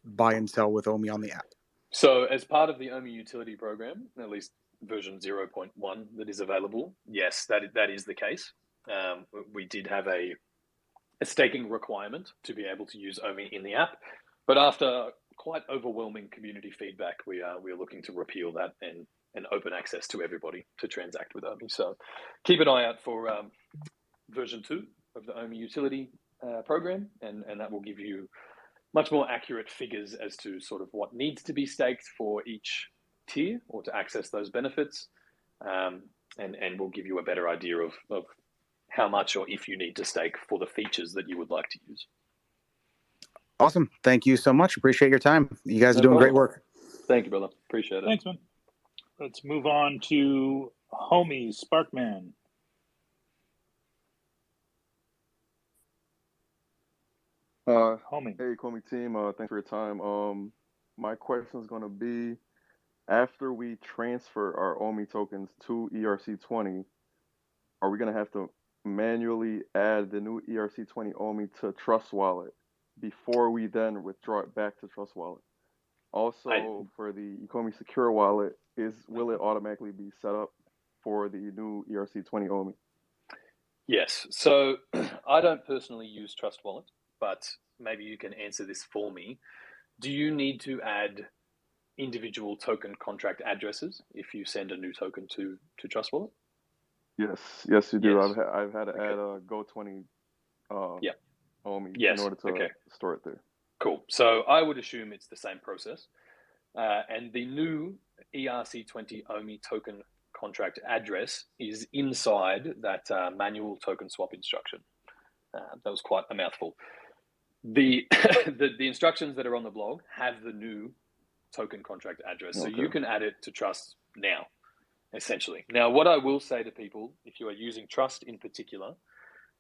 buy and sell with OMI on the app. So as part of the OMI utility program, at least version 0.1 that is available, yes, that is the case. We did have a staking requirement to be able to use OMI in the app, but after quite overwhelming community feedback, we are looking to repeal that and open access to everybody to transact with OMI. So keep an eye out for version 2 of the OMI utility program, and that will give you much more accurate figures as to sort of what needs to be staked for each tier or to access those benefits, and will give you a better idea of how much or if you need to stake for the features that you would like to use. Awesome. Thank you so much. Appreciate your time. You guys are doing great work. Thank you, brother. Appreciate it. Thanks, man. Let's move on to homie Sparkman. Homie. Hey, ECOMI team. Thanks for your time. My question is going to be, after we transfer our OMI tokens to ERC20, are we going to have to manually add the new ERC20 OMI to Trust Wallet before we then withdraw it back to Trust Wallet? Also, for the ECOMI Secure Wallet, will it automatically be set up for the new ERC20 OMI? Yes. So I don't personally use Trust Wallet, but maybe you can answer this for me. Do you need to add individual token contract addresses if you send a new token to Trust Wallet? Yes, you do. Yes. I've had to add a Go20 OMI in order to store it there. Cool. So I would assume it's the same process. And the new ERC20 OMI token contract address is inside that manual token swap instruction. That was quite a mouthful. The instructions that are on the blog have the new token contract address. So you can add it to Trust now. essentially. Now, what I will say to people, if you are using Trust in particular,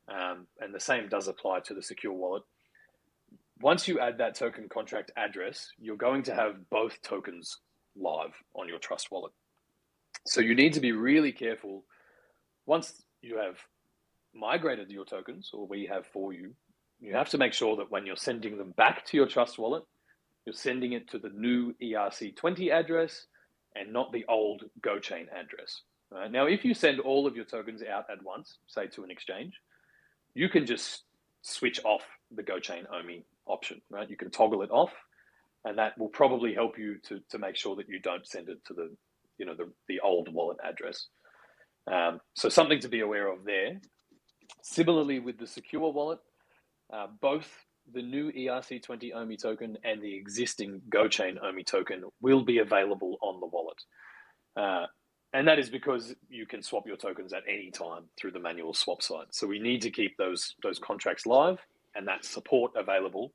and the same does apply to the secure wallet, once you add that token contract address, you're going to have both tokens live on your Trust wallet. So you need to be really careful. Once you have migrated your tokens, or we have for you, you have to make sure that when you're sending them back to your Trust wallet, you're sending it to the new ERC20 address and not the old GoChain address. Right? Now, if you send all of your tokens out at once, say to an exchange, you can just switch off the GoChain OMI option, right? You can toggle it off, and that will probably help you to make sure that you don't send it to the old wallet address. So something to be aware of there. Similarly with the secure wallet, both the new ERC20 OMI token and the existing GoChain OMI token will be available on the wallet. And that is because you can swap your tokens at any time through the manual swap site. So we need to keep those contracts live and that support available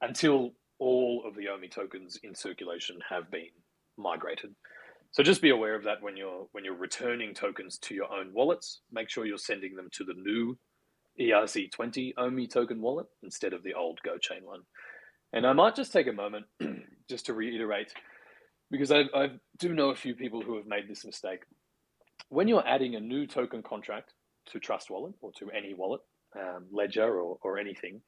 until all of the OMI tokens in circulation have been migrated. So just be aware of that when you're returning tokens to your own wallets. Make sure you're sending them to the new ERC20 OMI token wallet instead of the old GoChain one. And I might just take a moment just to reiterate, because I do know a few people who have made this mistake. When you're adding a new token contract to Trust Wallet or to any wallet, ledger or anything,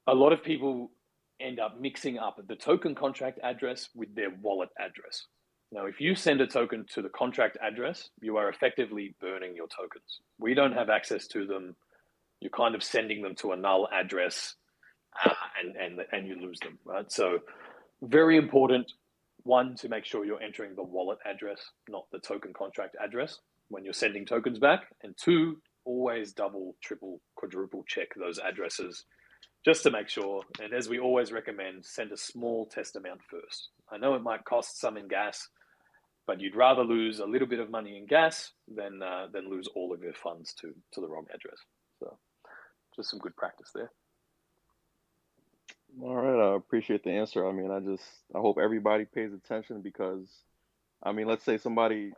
a lot of people end up mixing up the token contract address with their wallet address. Now, if you send a token to the contract address, you are effectively burning your tokens. We don't have access to them. You're kind of sending them to a null address, and you lose them, right? So very important, one, to make sure you're entering the wallet address, not the token contract address when you're sending tokens back. And two, always double, triple, quadruple check those addresses just to make sure. And as we always recommend, send a small test amount first. I know it might cost some in gas, but you'd rather lose a little bit of money in gas than lose all of your funds to the wrong address. So just some good practice there. All right, I appreciate the answer. I mean, I hope everybody pays attention, because, I mean, let's say somebody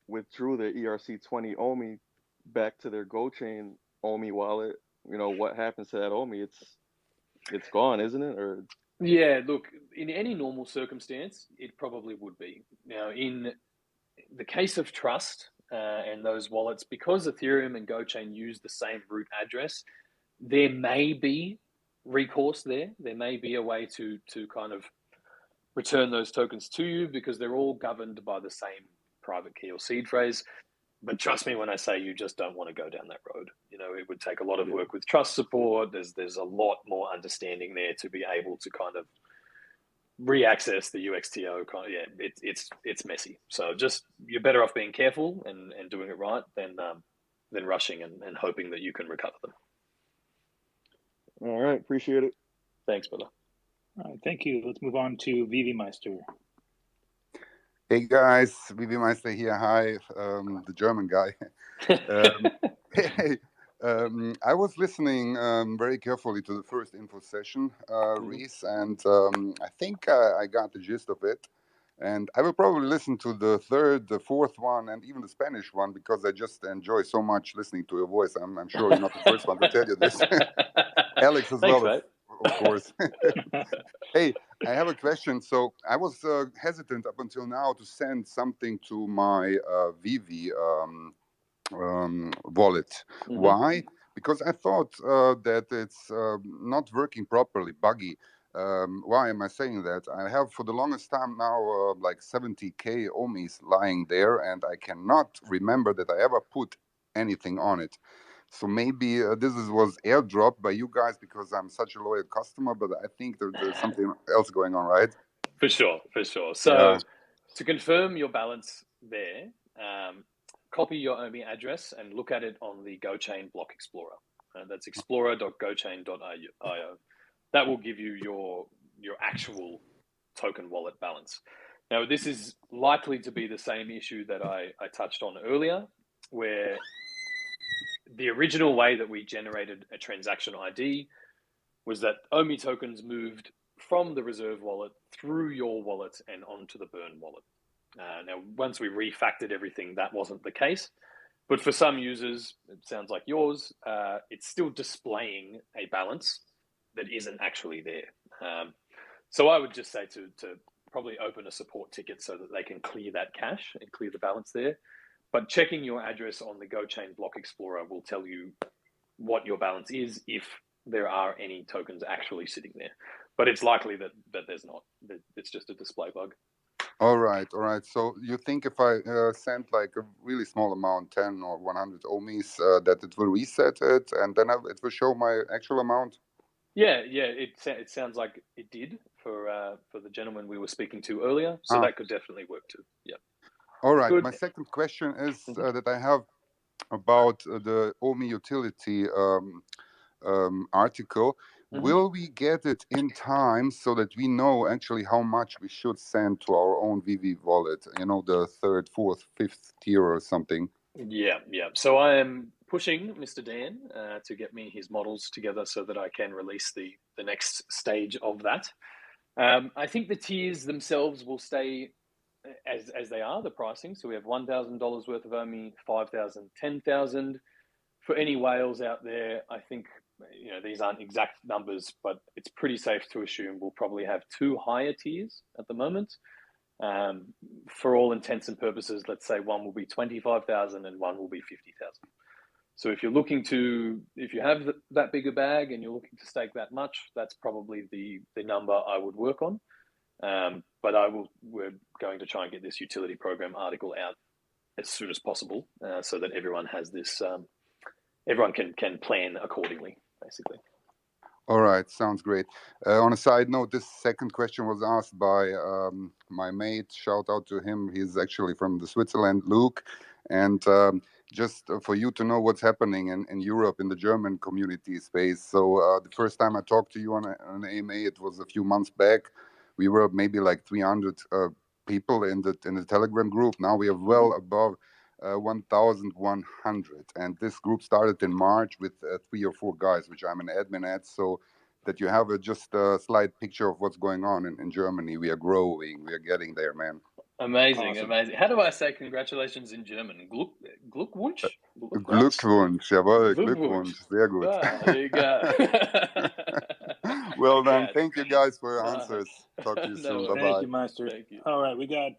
withdrew their ERC20 OMI back to their GoChain OMI wallet. You know, what happens to that OMI? It's gone, isn't it? Or yeah, look, in any normal circumstance, it probably would be. Now, in the case of Trust and those wallets, because Ethereum and GoChain use the same root address, there may be recourse there. There may be a way to kind of return those tokens to you, because they're all governed by the same private key or seed phrase. But trust me when I say you just don't want to go down that road. You know, it would take a lot of work with trust support. There's a lot more understanding there to be able to kind of re-access the UXTO. Yeah, it's messy. So just, you're better off being careful and doing it right than rushing and hoping that you can recover them. All right, appreciate it. Thanks, brother. All right, thank you. Let's move on to VeVe Meister. Hey guys, VeVe Meister here. Hi, the German guy. Hey, I was listening very carefully to the first info session, Reese, and I think I got the gist of it. And I will probably listen to the third, the fourth one, and even the Spanish one, because I just enjoy so much listening to your voice. I'm sure you're not the first one to tell you this. Alex as Thanks, well, mate. of course. Hey, I have a question. So I was hesitant up until now to send something to my VeVe wallet. Why? Because I thought that it's not working properly, buggy. Why am I saying that? I have for the longest time now like 70K OMIs lying there, and I cannot remember that I ever put anything on it. So maybe this was airdropped by you guys because I'm such a loyal customer, but I think there's something else going on, right? For sure. So to confirm your balance there, copy your OMI address and look at it on the GoChain block explorer. That's explorer.gochain.io. That will give you your actual token wallet balance. Now, this is likely to be the same issue that I touched on earlier, where the original way that we generated a transaction ID was that OMI tokens moved from the reserve wallet through your wallet and onto the burn wallet. Now, once we refactored everything, that wasn't the case. But for some users, it sounds like yours, it's still displaying a balance that isn't actually there. So I would just say to probably open a support ticket so that they can clear that cache and clear the balance there. But checking your address on the GoChain Block Explorer will tell you what your balance is if there are any tokens actually sitting there. But it's likely that there's not. It's just a display bug. All right. So you think if I send like a really small amount, 10 or 100 OMIs, that it will reset it and then it will show my actual amount? Yeah. It sounds like it did for the gentleman we were speaking to earlier. So that could definitely work too. Yeah. All right. Good. My second question is that I have about the OMI utility article. Will we get it in time so that we know actually how much we should send to our own VeVe wallet? You know, the third, fourth, fifth tier or something. Yeah. So I am pushing Mr. Dan to get me his models together so that I can release the next stage of that. I think the tiers themselves will stay as they are, the pricing. So we have $1,000 worth of OMI, 5,000, 10,000. For any whales out there, I think, these aren't exact numbers, but it's pretty safe to assume we'll probably have 2 higher tiers at the moment. For all intents and purposes, let's say one will be 25,000 and one will be 50,000. So if you have that bigger bag and you're looking to stake that much, that's probably the number I would work on. But we're going to try and get this utility program article out as soon as possible, so that everyone has this. Everyone can plan accordingly, basically. All right, sounds great. On a side note, this second question was asked by my mate. Shout out to him. He's actually from the Switzerland, Luke. And just for you to know what's happening in Europe, in the German community space. So the first time I talked to you on an AMA, it was a few months back. We were maybe like 300 people in the Telegram group. Now we are well above 1,100, and this group started in March with 3 or 4 guys, which I'm an admin at, so that you have just a slight picture of what's going on in Germany. We are growing, we are getting there, man. Amazing. How do I say congratulations in German? Glückwunsch? Glückwunsch, jawohl, Glückwunsch, sehr gut. There you go. Well done. Thank you guys for your answers. Talk to you soon. Bye-bye. Thank you, Meister. Thank you. All right, we got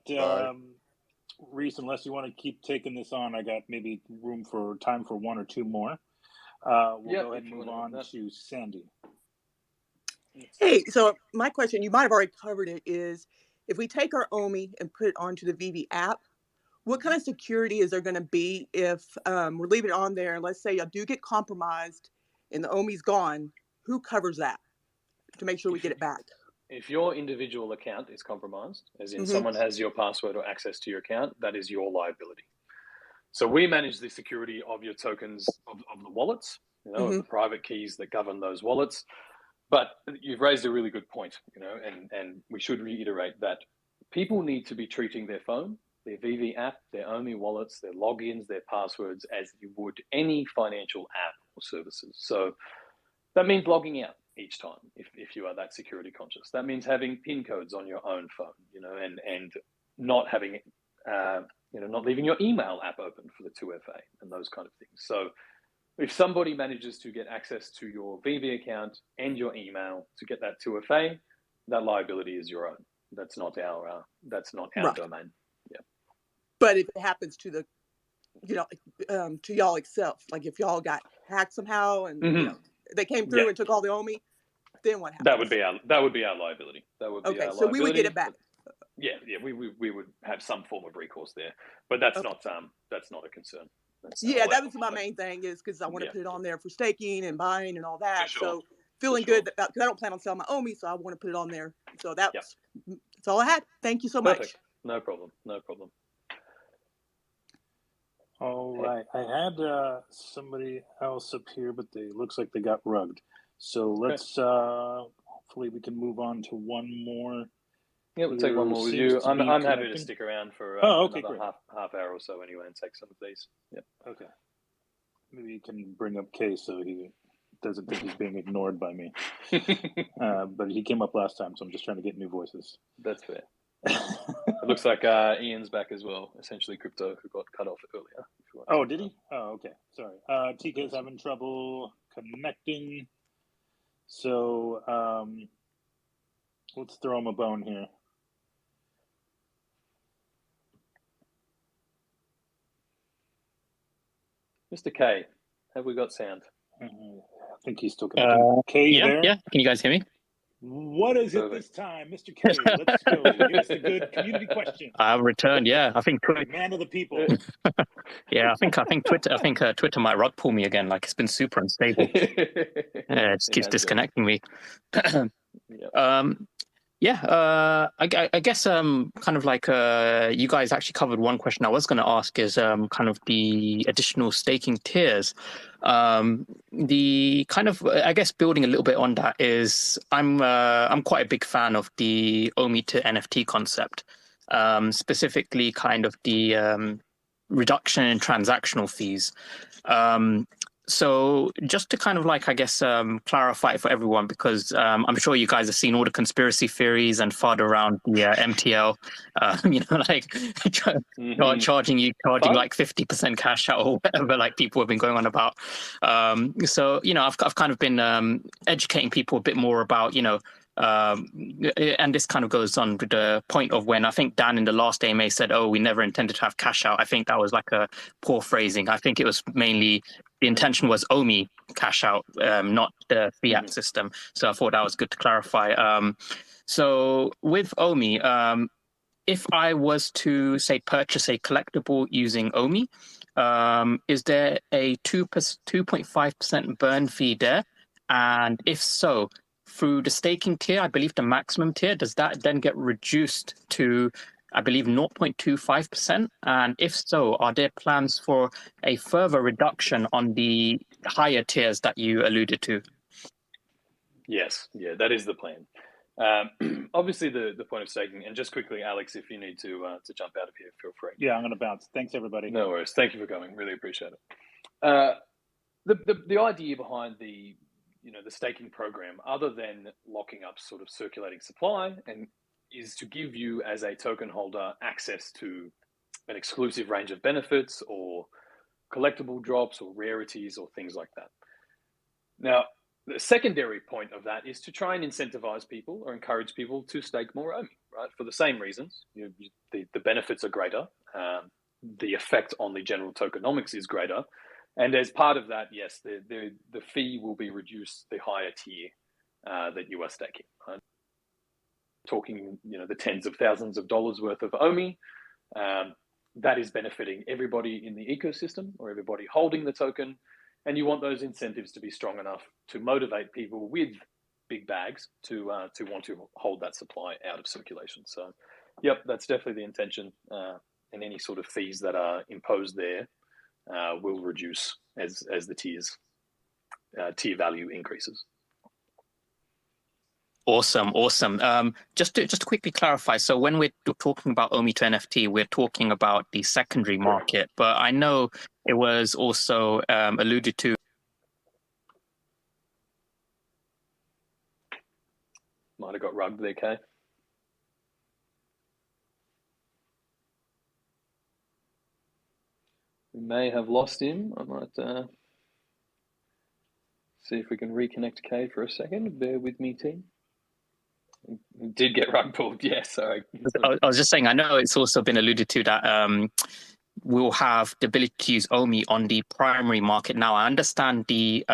Reese, unless you want to keep taking this on, I got maybe time for 1 or 2 more. We'll go ahead and move on to Sandy. Hey, so my question, you might have already covered it, is if we take our OMI and put it onto the VeVe app, what kind of security is there going to be if we're leaving it on there? Let's say I do get compromised and the OMI's gone. Who covers that to make sure we get it back? If your individual account is compromised, as in someone has your password or access to your account, that is your liability. So we manage the security of your tokens of the wallets, of the private keys that govern those wallets. But you've raised a really good point, and we should reiterate that people need to be treating their phone, their VeVe app, their OMI wallets, their logins, their passwords as you would any financial app or services. So that means logging out each time if you are that security conscious. That means having PIN codes on your own phone, and not having, not leaving your email app open for the 2FA and those kind of things. So if somebody manages to get access to your VeVe account and your email to get that 2FA, that liability is your own. That's not our domain. Yeah. But if it happens to the, to y'all itself, like if y'all got hacked somehow and they came through and took all the OMI, then what happens? That would be our liability. That would be our liability. So we would get it back. Yeah, we would have some form of recourse there, but that's not a concern. That was my main thing, is because I want to put it on there for staking and buying and all that. So feeling good because I don't plan on selling my OMI, so I want to put it on there. So that's all I had. Thank you so much. No problem. All right, I had somebody else up here, but they looks like they got rugged. So let's hopefully we can move on to one more. Yeah, we'll take one more with you. I'm happy to stick around for another great. half hour or so anyway and take some of these. Yep. Okay. Maybe you can bring up Kay so he doesn't think he's being ignored by me. But he came up last time, so I'm just trying to get new voices. That's fair. It looks like Ian's back as well. Essentially, Crypto, who got cut off earlier. Oh, did he? Oh, okay. Sorry. TK's having trouble connecting. So let's throw him a bone here. Mr. K, have we got sound? I think he's still connecting. K, you there? Yeah. Can you guys hear me? What is it this time, Mr. K? Let's go. Give us the good community question. I've returned. Yeah, I think man of the people. Yeah, I think Twitter. I think Twitter might rug pull me again. Like it's been super unstable. Yeah, it just keeps disconnecting me. I guess kind of like you guys actually covered one question I was going to ask is kind of the additional staking tiers. The kind of I guess building a little bit on that is I'm quite a big fan of the OMI to NFT concept, specifically kind of the reduction in transactional fees. So just to kind of like, I guess, clarify for everyone, because I'm sure you guys have seen all the conspiracy theories and FUD around the MTL, like charging like 50% cash out or whatever, like people have been going on about. So, I've kind of been educating people a bit more about, and this kind of goes on with the point of when I think Dan in the last AMA said, "Oh, we never intended to have cash out." I think that was like a poor phrasing. I think it was mainly the intention was OMI cash out, not the fiat system. So I thought that was good to clarify. So with OMI, if I was to say purchase a collectible using OMI, is there a 2.5% burn fee there? And if so, through the staking tier, I believe the maximum tier, does that then get reduced to, I believe, 0.25%? And if so, are there plans for a further reduction on the higher tiers that you alluded to? Yes, yeah, that is the plan. Obviously, the point of staking, and just quickly, Alex, if you need to jump out of here, feel free. Yeah, I'm going to bounce. Thanks, everybody. No worries. Thank you for coming. Really appreciate it. The idea behind the staking program, other than locking up sort of circulating supply, and is to give you as a token holder access to an exclusive range of benefits or collectible drops or rarities or things like that. Now, the secondary point of that is to try and incentivize people or encourage people to stake more OMI, right? For the same reasons. The benefits are greater. The effect on the general tokenomics is greater. And as part of that, yes, the fee will be reduced the higher tier that you are staking. Right? Talking, the tens of thousands of dollars worth of OMI, that is benefiting everybody in the ecosystem or everybody holding the token. And you want those incentives to be strong enough to motivate people with big bags to want to hold that supply out of circulation. So, yep, that's definitely the intention. And any sort of fees that are imposed there will reduce as the tier value increases. Awesome. Just to quickly clarify, so when we're talking about OMI to NFT, we're talking about the secondary market, but I know it was also alluded to. Might have got rugged there, Kay. We may have lost him. I might see if we can reconnect Kay for a second. Bear with me, team. We did get rug pulled, yes. Sorry. I was just saying, I know it's also been alluded to that we'll have the ability to use OMI on the primary market. Now, I understand the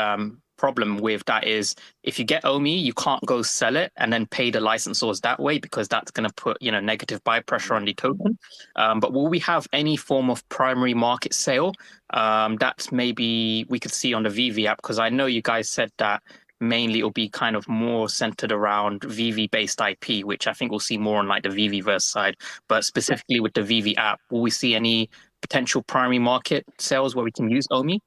problem with that is if you get OMI, you can't go sell it and then pay the licensors that way, because that's going to put negative buy pressure on the token. But will we have any form of primary market sale that maybe we could see on the VeVe app? Because I know you guys said that mainly it'll be kind of more centered around VeVe based IP, which I think we'll see more on like the VeVeverse side. But specifically with the VeVe app, will we see any potential primary market sales where we can use OMI?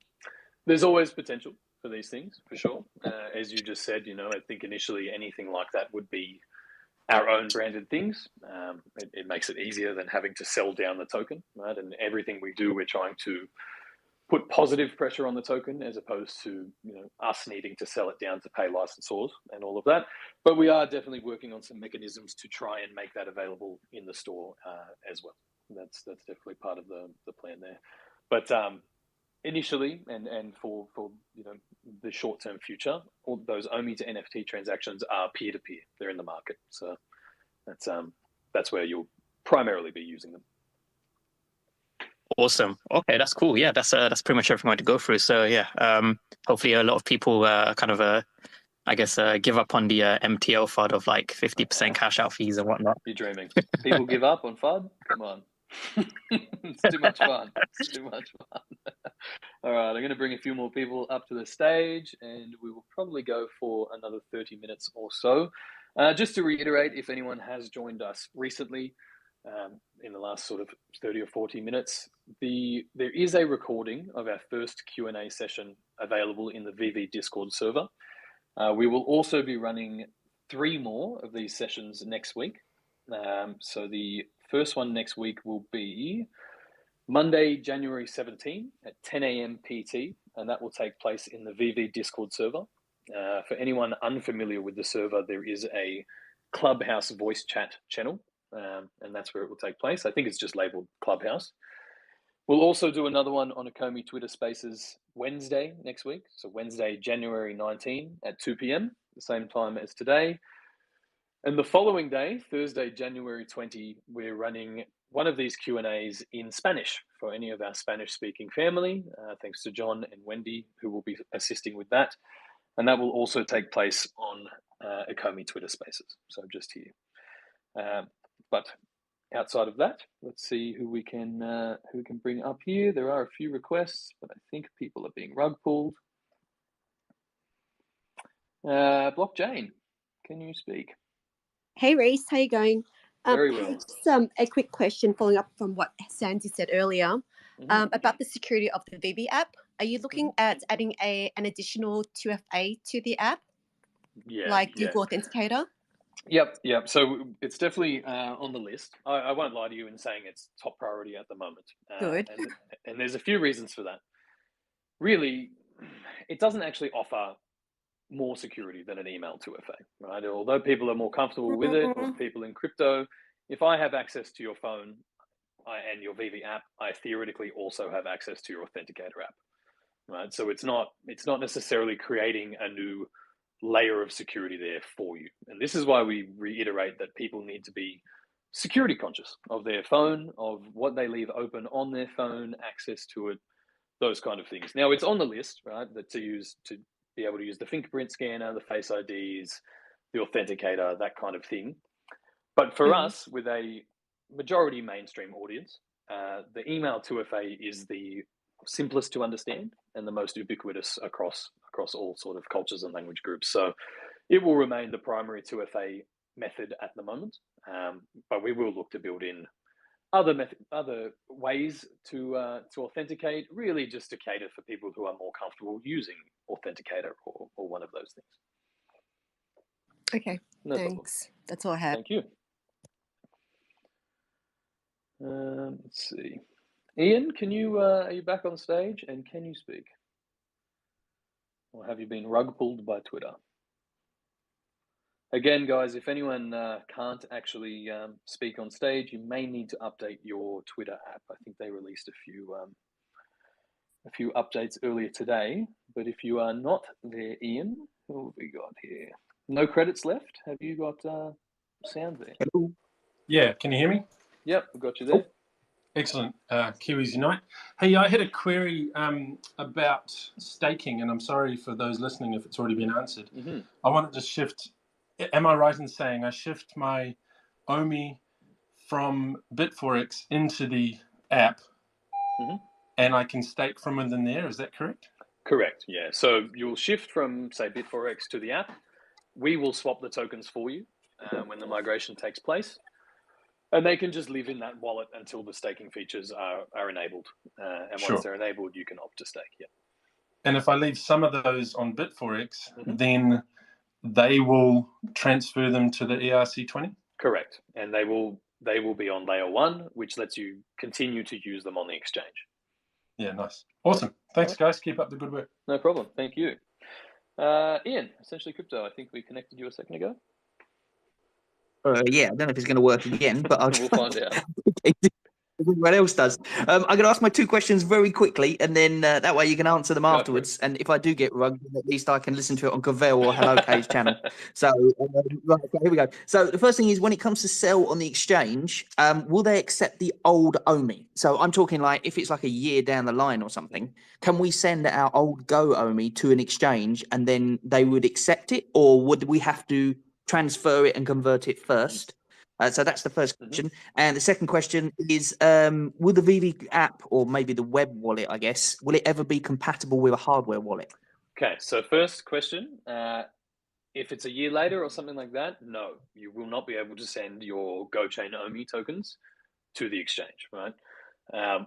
There's always potential for these things, for sure. As you just said, I think initially anything like that would be our own branded things. It makes it easier than having to sell down the token, right? And everything we do, we're trying to put positive pressure on the token as opposed to us needing to sell it down to pay licensors and all of that. But we are definitely working on some mechanisms to try and make that available in the store as well. That's definitely part of the plan there. But initially, and for the short-term future, all those OMI to NFT transactions are peer-to-peer. They're in the market, so that's where you'll primarily be using them. Awesome. Okay, that's cool. Yeah, that's pretty much everything I had to go through. So yeah, hopefully a lot of people kind of I guess give up on the MTL FUD of like 50% cash out fees and whatnot. You're dreaming. People give up on FUD? Come on. It's too much fun. It's too much fun. All right, I'm going to bring a few more people up to the stage, and we will probably go for another 30 minutes or so. Just to reiterate, if anyone has joined us recently in the last sort of 30 or 40 minutes, there is a recording of our first Q&A session available in the VeVe Discord server. We will also be running 3 more of these sessions next week. So the first one next week will be Monday, January 17 at 10 a.m. PT, and that will take place in the VeVe Discord server. For anyone unfamiliar with the server, there is a Clubhouse voice chat channel, and that's where it will take place. I think it's just labeled Clubhouse. We'll also do another one on ECOMI Twitter Spaces Wednesday next week. So Wednesday, January 19 at 2 p.m., the same time as today. And the following day, Thursday, January 20, we're running one of these Q&As in Spanish for any of our Spanish-speaking family, thanks to John and Wendy, who will be assisting with that. And that will also take place on ECOMI Twitter Spaces, so just here. But outside of that, let's see who we can bring up here. There are a few requests, but I think people are being rug pulled. Blockchain, can you speak? Hey Reese, how you going? Very well. Just a quick question following up from what Sandy said earlier about the security of the VeVe app. Are you looking at adding an additional 2FA to the app, like Google Authenticator? Yep. So it's definitely on the list. I won't lie to you in saying it's top priority at the moment. Good. And there's a few reasons for that. Really, it doesn't actually offer more security than an email 2FA, right? Although people are more comfortable with it, or people in crypto, if I have access to your phone and your VeVe app, I theoretically also have access to your Authenticator app, right? So it's not necessarily creating a new layer of security there for you. And this is why we reiterate that people need to be security conscious of their phone, of what they leave open on their phone, access to it, those kind of things. Now it's on the list, right, that to be able to use the fingerprint scanner, the face IDs, the authenticator, that kind of thing. But for us, with a majority mainstream audience, the email 2FA is the simplest to understand and the most ubiquitous across all sort of cultures and language groups. So it will remain the primary 2FA method at the moment, but we will look to build in other ways to authenticate, really just to cater for people who are more comfortable using Authenticator or one of those things. Okay, thanks. That's all I have. Thank you. Let's see. Ian, can you are you back on stage and can you speak? Or have you been rug pulled by Twitter? Again, guys, if anyone can't actually speak on stage, you may need to update your Twitter app. I think they released a few updates earlier today. But if you are not there, Ian, who have we got here? No credits left. Have you got sound there? Hello. Yeah, can you hear me? Yep, we've got you there. Excellent. Kiwis Unite. Hey, I had a query about staking, and I'm sorry for those listening if it's already been answered. I wanted to shift. Am I right in saying I shift my OMI from Bitforex into the app, and I can stake from within there? Is that correct? Correct. Yeah. So you'll shift from, say, Bitforex to the app. We will swap the tokens for you when the migration takes place. And they can just live in that wallet until the staking features are enabled. And once they're enabled, you can opt to stake. Yeah. And if I leave some of those on Bitforex, then they will transfer them to the ERC20? Correct. And they will be on layer 1, which lets you continue to use them on the exchange. Yeah, nice. Awesome. Thanks, guys. Keep up the good work. No problem. Thank you. Ian, Essentially Crypto, I think we connected you a second ago. Yeah, I don't know if it's going to work again, but I'll We'll find out. Everyone else does. I'm going to ask my two questions very quickly, and then that way you can answer them afterwards. And if I do get rugged, at least I can listen to it on Cavell or Hello K's channel. So, right, okay, here we go. So the first thing is, when it comes to sell on the exchange, will they accept the old OMI? So I'm talking like if it's like a year down the line or something, can we send our old Go OMI to an exchange and then they would accept it, or would we have to transfer it and convert it first? So that's the first question. And the second question is, will the VeVe app, or maybe the web wallet, I guess, will it ever be compatible with a hardware wallet? Okay, so first question, if it's a year later or something like that, no, you will not be able to send your GoChain OMI tokens to the exchange, right?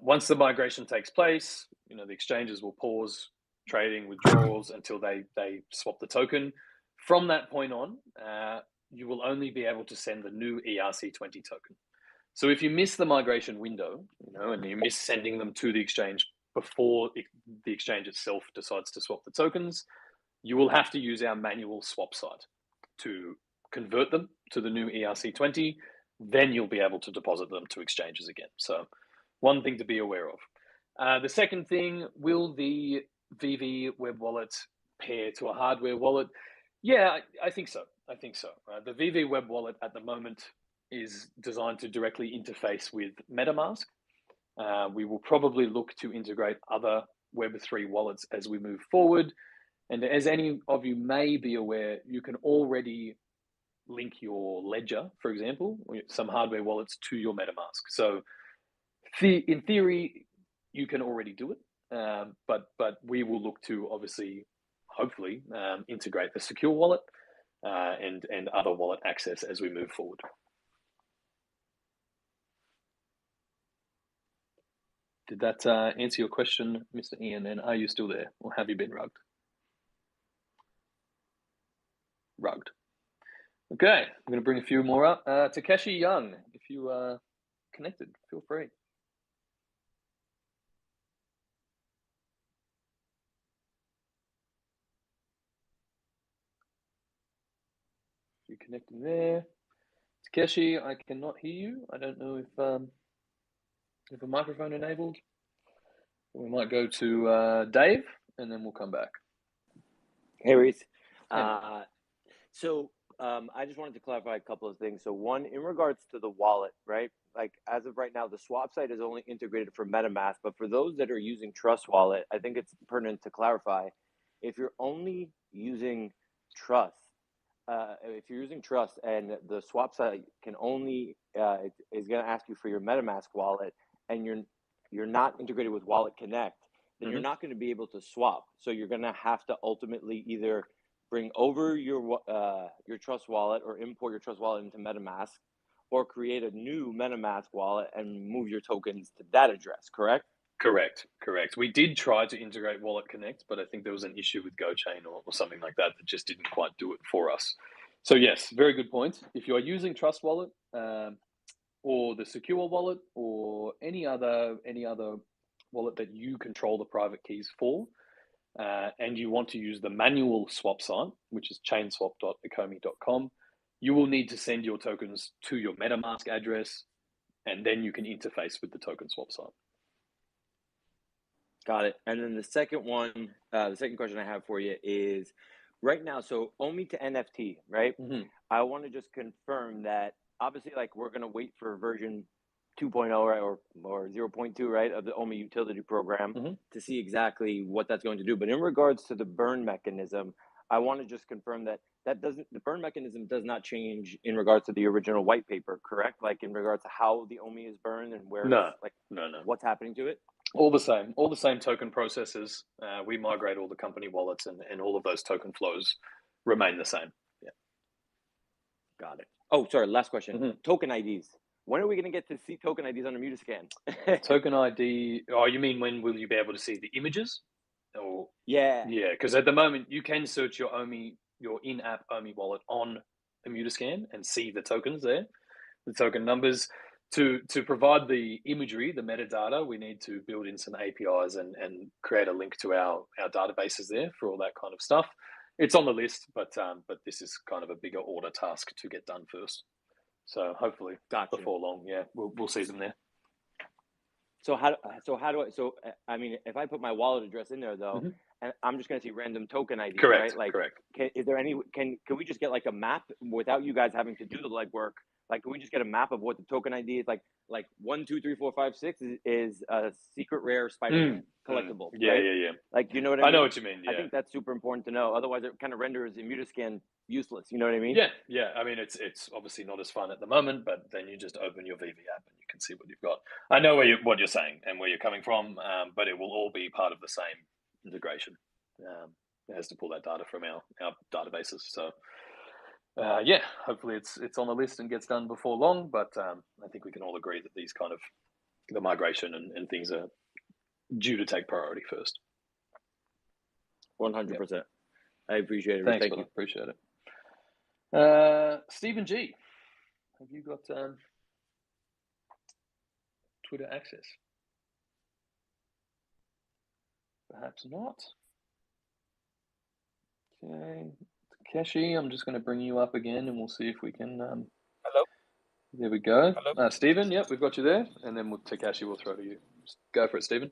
Once the migration takes place, the exchanges will pause trading withdrawals until they swap the token. From that point on, you will only be able to send the new ERC20 token. So if you miss the migration window, and you miss sending them to the exchange before the exchange itself decides to swap the tokens, you will have to use our manual swap site to convert them to the new ERC20. Then you'll be able to deposit them to exchanges again. So one thing to be aware of. The second thing, will the VeVe web wallet pair to a hardware wallet? Yeah, I think so. The VeVe web wallet at the moment is designed to directly interface with MetaMask. We will probably look to integrate other Web3 wallets as we move forward. And as any of you may be aware, you can already link your ledger, for example, some hardware wallets to your MetaMask. So in theory, you can already do it, but we will look to obviously, hopefully, integrate the secure wallet and other wallet access as we move forward. Did that answer your question, Mr. Ian? And are you still there, or have you been rugged? Rugged. Okay, I'm going to bring a few more up. Takeshi Young, if you are connected, feel free. You're connecting there. Takeshi, I cannot hear you. I don't know if a microphone enabled. We might go to Dave, and then we'll come back. Hey, Reese. So I just wanted to clarify a couple of things. So one, in regards to the wallet, right? Like as of right now, the swap site is only integrated for MetaMask, but for those that are using Trust Wallet, I think it's pertinent to clarify, if you're only using Trust, and the swap site can only is going to ask you for your MetaMask wallet, and you're not integrated with Wallet Connect, then you're not going to be able to swap. So you're going to have to ultimately either bring over your Trust wallet or import your Trust wallet into MetaMask, or create a new MetaMask wallet and move your tokens to that address, correct? Correct. We did try to integrate Wallet Connect, but I think there was an issue with GoChain or something like that just didn't quite do it for us. So yes, very good point. If you are using Trust Wallet or the secure wallet or any other wallet that you control the private keys for, and you want to use the manual swap site, which is chainswap.ecomi.com, you will need to send your tokens to your MetaMask address, and then you can interface with the token swap site. Got it. And then the second question I have for you is, right now, so OMI to NFT, right? I want to just confirm that, obviously, like, we're going to wait for version 2.0, right, or 0.2, right, of the OMI utility program to see exactly what that's going to do. But in regards to the burn mechanism, I want to just confirm that the burn mechanism does not change in regards to the original white paper, correct? Like in regards to how the OMI is burned and where No. What's happening to it? All the same token processes. We migrate all the company wallets, and all of those token flows remain the same. Yeah. Got it. Oh, sorry. Last question. Token IDs. When are we going to get to see token IDs on a Mutascan? Token ID. Oh, you mean when will you be able to see the images? Or yeah, because at the moment you can search your in-app OMI wallet on a Mutascan and see the tokens there, the token numbers. to provide the imagery, the metadata, we need to build in some APIs and create a link to our databases there for all that kind of stuff. It's on the list, but this is kind of a bigger order task to get done first. So hopefully before long, yeah, we'll see them there. So I mean, if I put my wallet address in there though, and I'm just going to see random token IDs, Correct, right? Like, correct. Is there any? Can we just get like a map without you guys having to do the legwork? Like, can we just get a map of what the token ID is? Like 1, 2, 3, 4, 5, 6 is a secret rare Spider-Man collectible. Yeah, right? yeah. Like, you know what I mean? I know what you mean. Yeah. I think that's super important to know. Otherwise, it kind of renders Immutascan useless. You know what I mean? Yeah. I mean, it's obviously not as fun at the moment, but then you just open your VeVe app and you can see what you've got. I know what you're saying and where you're coming from, but it will all be part of the same integration. It has to pull that data from our databases. So yeah, hopefully it's on the list and gets done before long. But I think we can all agree that these kind of the migration and things are due to take priority first. 100%. I appreciate it. Thanks, Thank brother. you. Appreciate it. Stephen G, have you got Twitter access? Perhaps not. Okay, Takeshi, I'm just going to bring you up again, and we'll see if we can. Hello. There we go. Hello. Stephen, yep, we've got you there, and then Takeshi will throw to you. Just go for it, Stephen.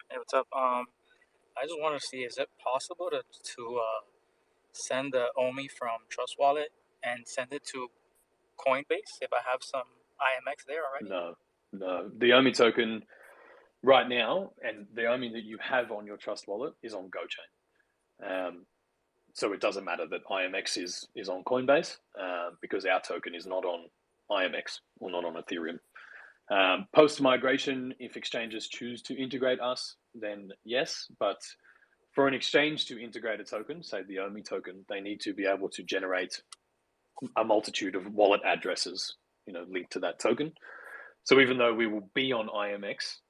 Hey, what's up? I just want to see, is it possible to send the OMI from Trust Wallet and send it to Coinbase if I have some IMX there already? No. The OMI token right now, and the OMI that you have on your Trust Wallet is on GoChain. So it doesn't matter that IMX is on Coinbase because our token is not on IMX or not on Ethereum. Post-migration, if exchanges choose to integrate us, then yes. But for an exchange to integrate a token, say the OMI token, they need to be able to generate a multitude of wallet addresses, linked to that token. So even though we will be on IMX,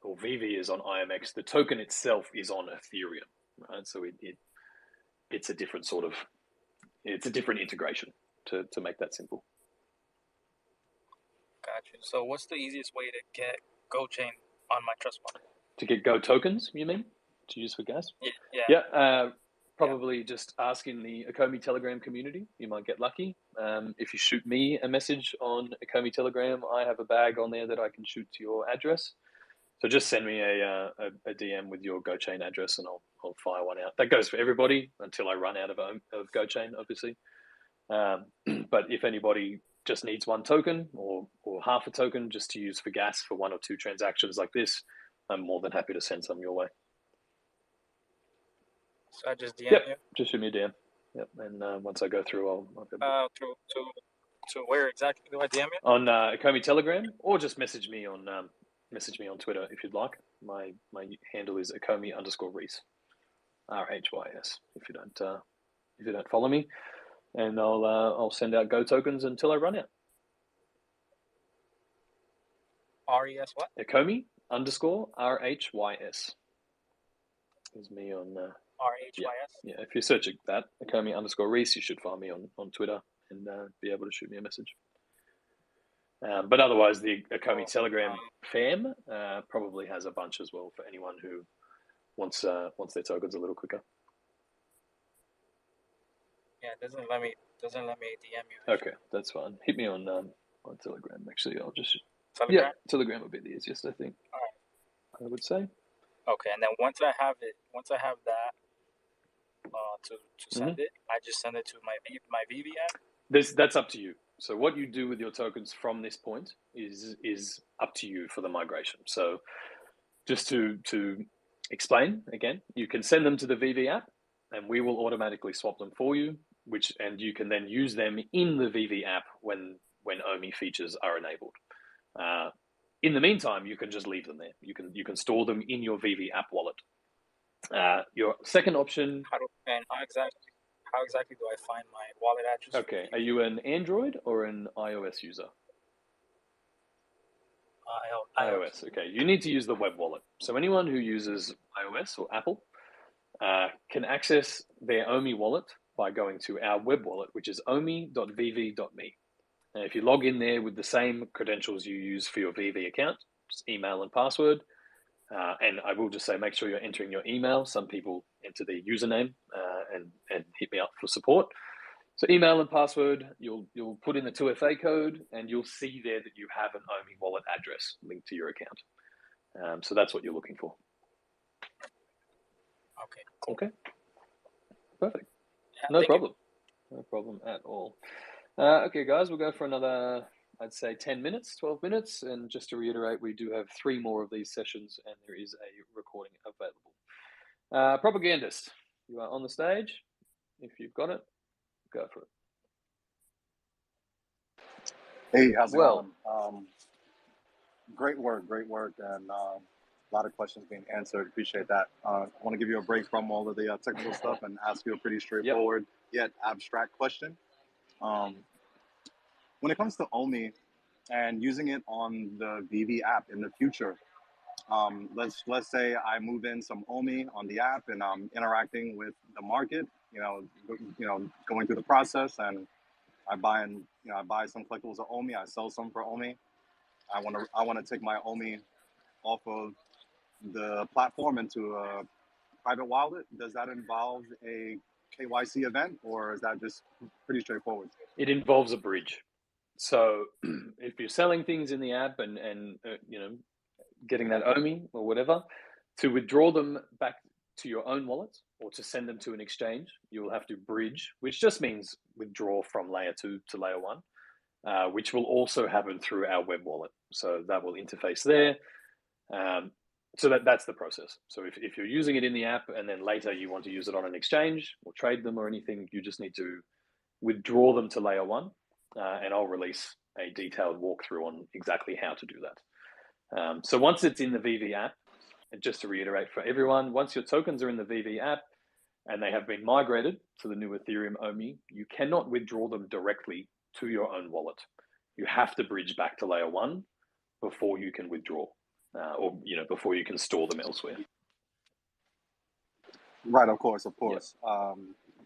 or VeVe is on IMX, the token itself is on Ethereum, right? So it's a different it's a different integration to make that simple. Gotcha. So what's the easiest way to get GoChain on my Trust Wallet? To get Go tokens, you mean? To use for gas? Yeah. Probably just ask in the ECOMI Telegram community. You might get lucky. If you shoot me a message on ECOMI Telegram, I have a bag on there that I can shoot to your address. So just send me a DM with your GoChain address and I'll fire one out. That goes for everybody until I run out of GoChain, obviously. But if anybody just needs one token or half a token just to use for gas for 1 or 2 transactions like this, I'm more than happy to send some your way. So I just DM you? Just shoot me a DM. Yep, and once I go through, I'll to where exactly do I DM you? On ECOMI Telegram, or just message me on Twitter if you'd like. My handle is ECOMI_Reese, RHYS. If you don't follow me, and I'll send out Go tokens until I run out. RES what? ECOMI_RHYS is me on RHYS. Yeah, if you search that ECOMI_Reese, you should find me on Twitter and be able to shoot me a message. But otherwise, the ECOMI Telegram fam probably has a bunch as well for anyone who wants their tokens a little quicker. Yeah, it doesn't let me DM you. Okay, that's fine. Hit me on Telegram. Actually, I'll just Telegram. Yeah, Telegram would be the easiest, I think. All right. I would say. Okay, and then once I have that to send it, I just send it to my VeVe app. That's up to you. So what you do with your tokens from this point is up to you for the migration. So just to explain again, you can send them to the VeVe app, and we will automatically swap them for you. And you can then use them in the VeVe app when OMI features are enabled. In the meantime, you can just leave them there. You can store them in your VeVe app wallet. Your second option. How exactly do I find my wallet address? Okay, are you an Android or an iOS user? iOS. Okay, you need to use the web wallet. So anyone who uses iOS or Apple can access their OMI wallet by going to our web wallet, which is omi.vv.me. And if you log in there with the same credentials you use for your VeVe account, just email and password, and I will just say, make sure you're entering your email. Some people enter their username and hit me up for support. So email and password, you'll put in the 2FA code, and you'll see there that you have an OMI wallet address linked to your account. So that's what you're looking for. Okay, cool. Okay, perfect. Yeah, No thank problem. No problem at all. Okay, guys, we'll go for another, I'd say 10 minutes, 12 minutes. And just to reiterate, we do have 3 more of these sessions, and there is a recording available. Propagandist, you are on the stage. If you've got it, go for it. Hey, how's it going? Great work, and a lot of questions being answered. Appreciate that. I want to give you a break from all of the technical stuff and ask you a pretty straightforward yet abstract question. When it comes to OMI and using it on the VeVe app in the future, let's say I move in some OMI on the app and I'm interacting with the market, going through the process, and I buy some collectibles of OMI, I sell some for OMI. I want to take my OMI off of the platform into a private wallet. Does that involve a KYC event, or is that just pretty straightforward? It involves a bridge. So if you're selling things in the app and getting that OMI or whatever, to withdraw them back to your own wallet or to send them to an exchange, you will have to bridge, which just means withdraw from layer 2 to layer 1, which will also happen through our web wallet. So that will interface there. So that's the process. So if you're using it in the app and then later you want to use it on an exchange or trade them or anything, you just need to withdraw them to layer 1, and I'll release a detailed walkthrough on exactly how to do that. So once it's in the VeVe app, and just to reiterate for everyone, once your tokens are in the VeVe app and they have been migrated to the new Ethereum OMI, you cannot withdraw them directly to your own wallet. You have to bridge back to layer 1 before you can withdraw, or before you can store them elsewhere. Right, of course.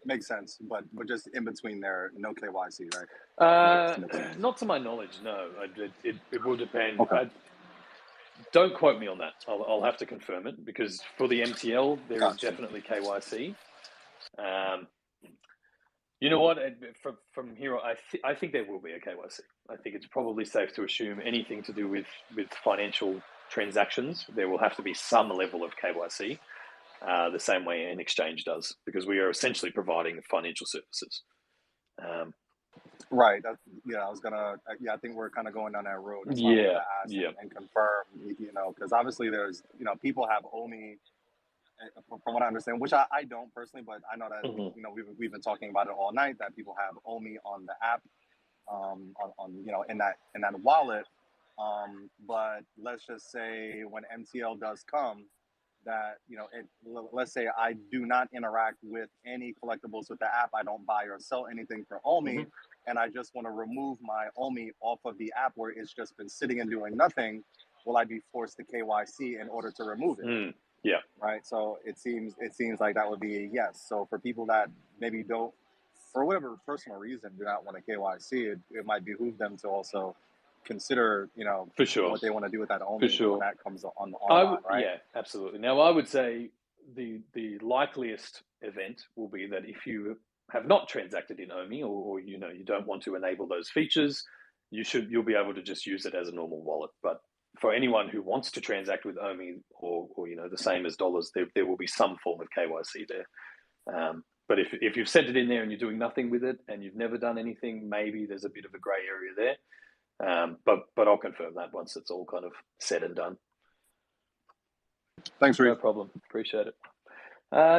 Makes sense, but just in between there, no KYC, right? Not to my knowledge, no. It will depend. Okay. Don't quote me on that. I'll have to confirm it, because for the MTL, there is definitely KYC. You know what? From here on, I think there will be a KYC. I think it's probably safe to assume anything to do with financial transactions, there will have to be some level of KYC, the same way an exchange does, because we are essentially providing financial services. Right. I think we're kind of going down that road. That's why I wanted to ask and confirm, because obviously there's, people have OMI, from what I understand, which I don't personally, but I know that, we've been talking about it all night, that people have OMI on the app, in that wallet. But let's just say when MTL does come, that, let's say I do not interact with any collectibles with the app, I don't buy or sell anything for OMI, and I just want to remove my OMI off of the app where it's just been sitting and doing nothing, will I be forced to KYC in order to remove it? Yeah. Right. So it seems like that would be a yes. So for people that maybe don't, for whatever personal reason, do not want to KYC, it might behoove them to also consider, for sure, what they want to do with that OMI when that comes on right? Yeah, absolutely. Now, I would say the likeliest event will be that if you have not transacted in OMI, or you don't want to enable those features, you'll be able to just use it as a normal wallet. But for anyone who wants to transact with OMI or the same as dollars, there will be some form of KYC there. But if you've sent it in there and you're doing nothing with it and you've never done anything, maybe there's a bit of a grey area there. But I'll confirm that once it's all kind of said and done. Thanks, Reed. No problem. Appreciate it.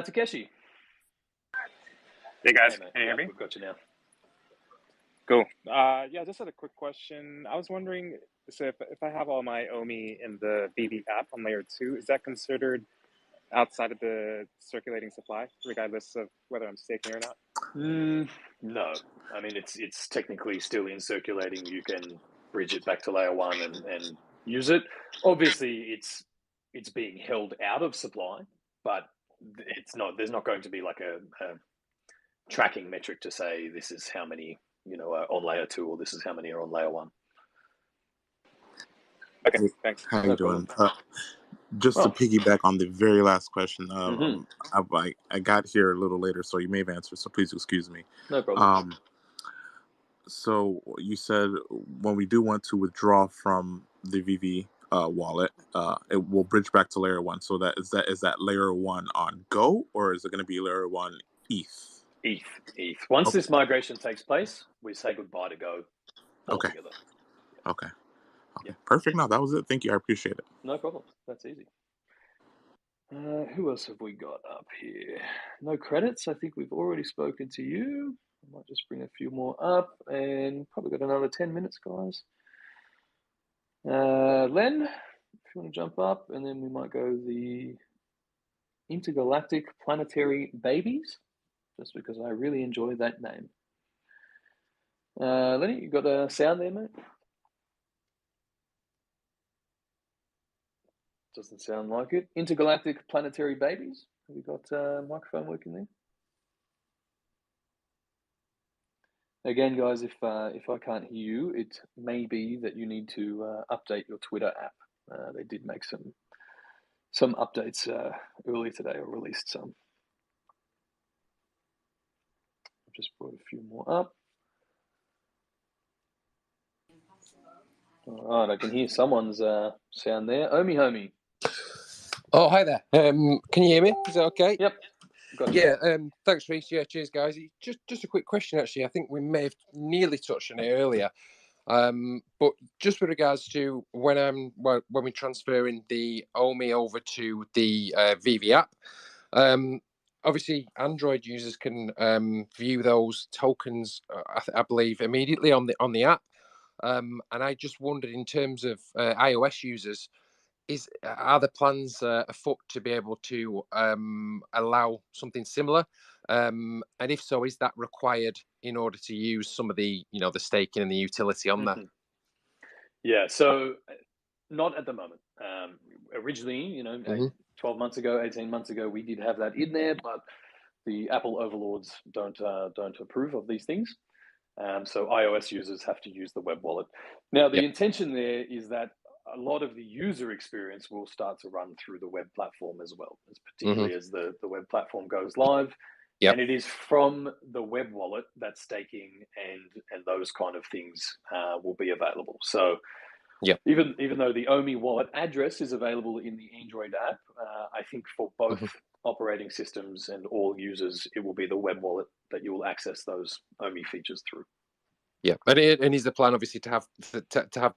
Takeshi. Hey guys, mate. Can you hear me? We've got you now. Cool. I just had a quick question. I was wondering, so if I have all my OMI in the VeVe app on layer 2, is that considered outside of the circulating supply, regardless of whether I'm staking or not? No. I mean, it's technically still in circulating. You can bridge it back to layer 1 and use it. Obviously, it's being held out of supply, but it's not. There's not going to be like a tracking metric to say this is how many are on layer 2, or this is how many are on layer 1. Okay, thanks. How you No doing? problem. Just to piggyback on the very last question, I got here a little later, so you may have answered, so please excuse me. No problem. So you said when we do want to withdraw from the VeVe wallet, it will bridge back to layer 1. So is that layer 1 on Go, or is it going to be layer 1 ETH? ETH. Once this migration takes place, we say goodbye to Go altogether. Okay. Perfect. No, that was it. Thank you. I appreciate it. No problem. That's easy. Who else have we got up here? No credits. I think we've already spoken to you. I might just bring a few more up, and probably got another 10 minutes, guys. Len, if you want to jump up, and then we might go the Intergalactic Planetary Babies, just because I really enjoy that name. Lenny, you got a sound there, mate? Doesn't sound like it. Intergalactic Planetary Babies. Have you got a microphone working there? Again, guys, if I can't hear you, it may be that you need to update your Twitter app. They did make some updates earlier today, or released some. I've just brought a few more up. All right, I can hear someone's sound there. Omi Homie. Oh, hi there. Can you hear me? Is that okay? Yep. Gotcha. Yeah. Thanks, Reese. Yeah, cheers, guys. Just a quick question, actually. I think we may have nearly touched on it earlier. But just with regards to when we're transferring the OMI over to the VeVe app, obviously Android users can view those tokens, I believe, immediately on the app. And I just wondered, in terms of iOS users, are the plans afoot to be able to allow something similar? And if so, is that required in order to use some of the the staking and the utility on there? Yeah, so not at the moment. Originally, 12 months ago, 18 months ago, we did have that in there, but the Apple overlords don't approve of these things. So iOS users have to use the web wallet. Now, the intention there is that a lot of the user experience will start to run through the web platform as well, particularly as the web platform goes live. And it is from the web wallet that staking and those kind of things will be available. So even though the OMI wallet address is available in the Android app, I think for both operating systems and all users, it will be the web wallet that you will access those OMI features through. Yeah, and is the plan obviously to have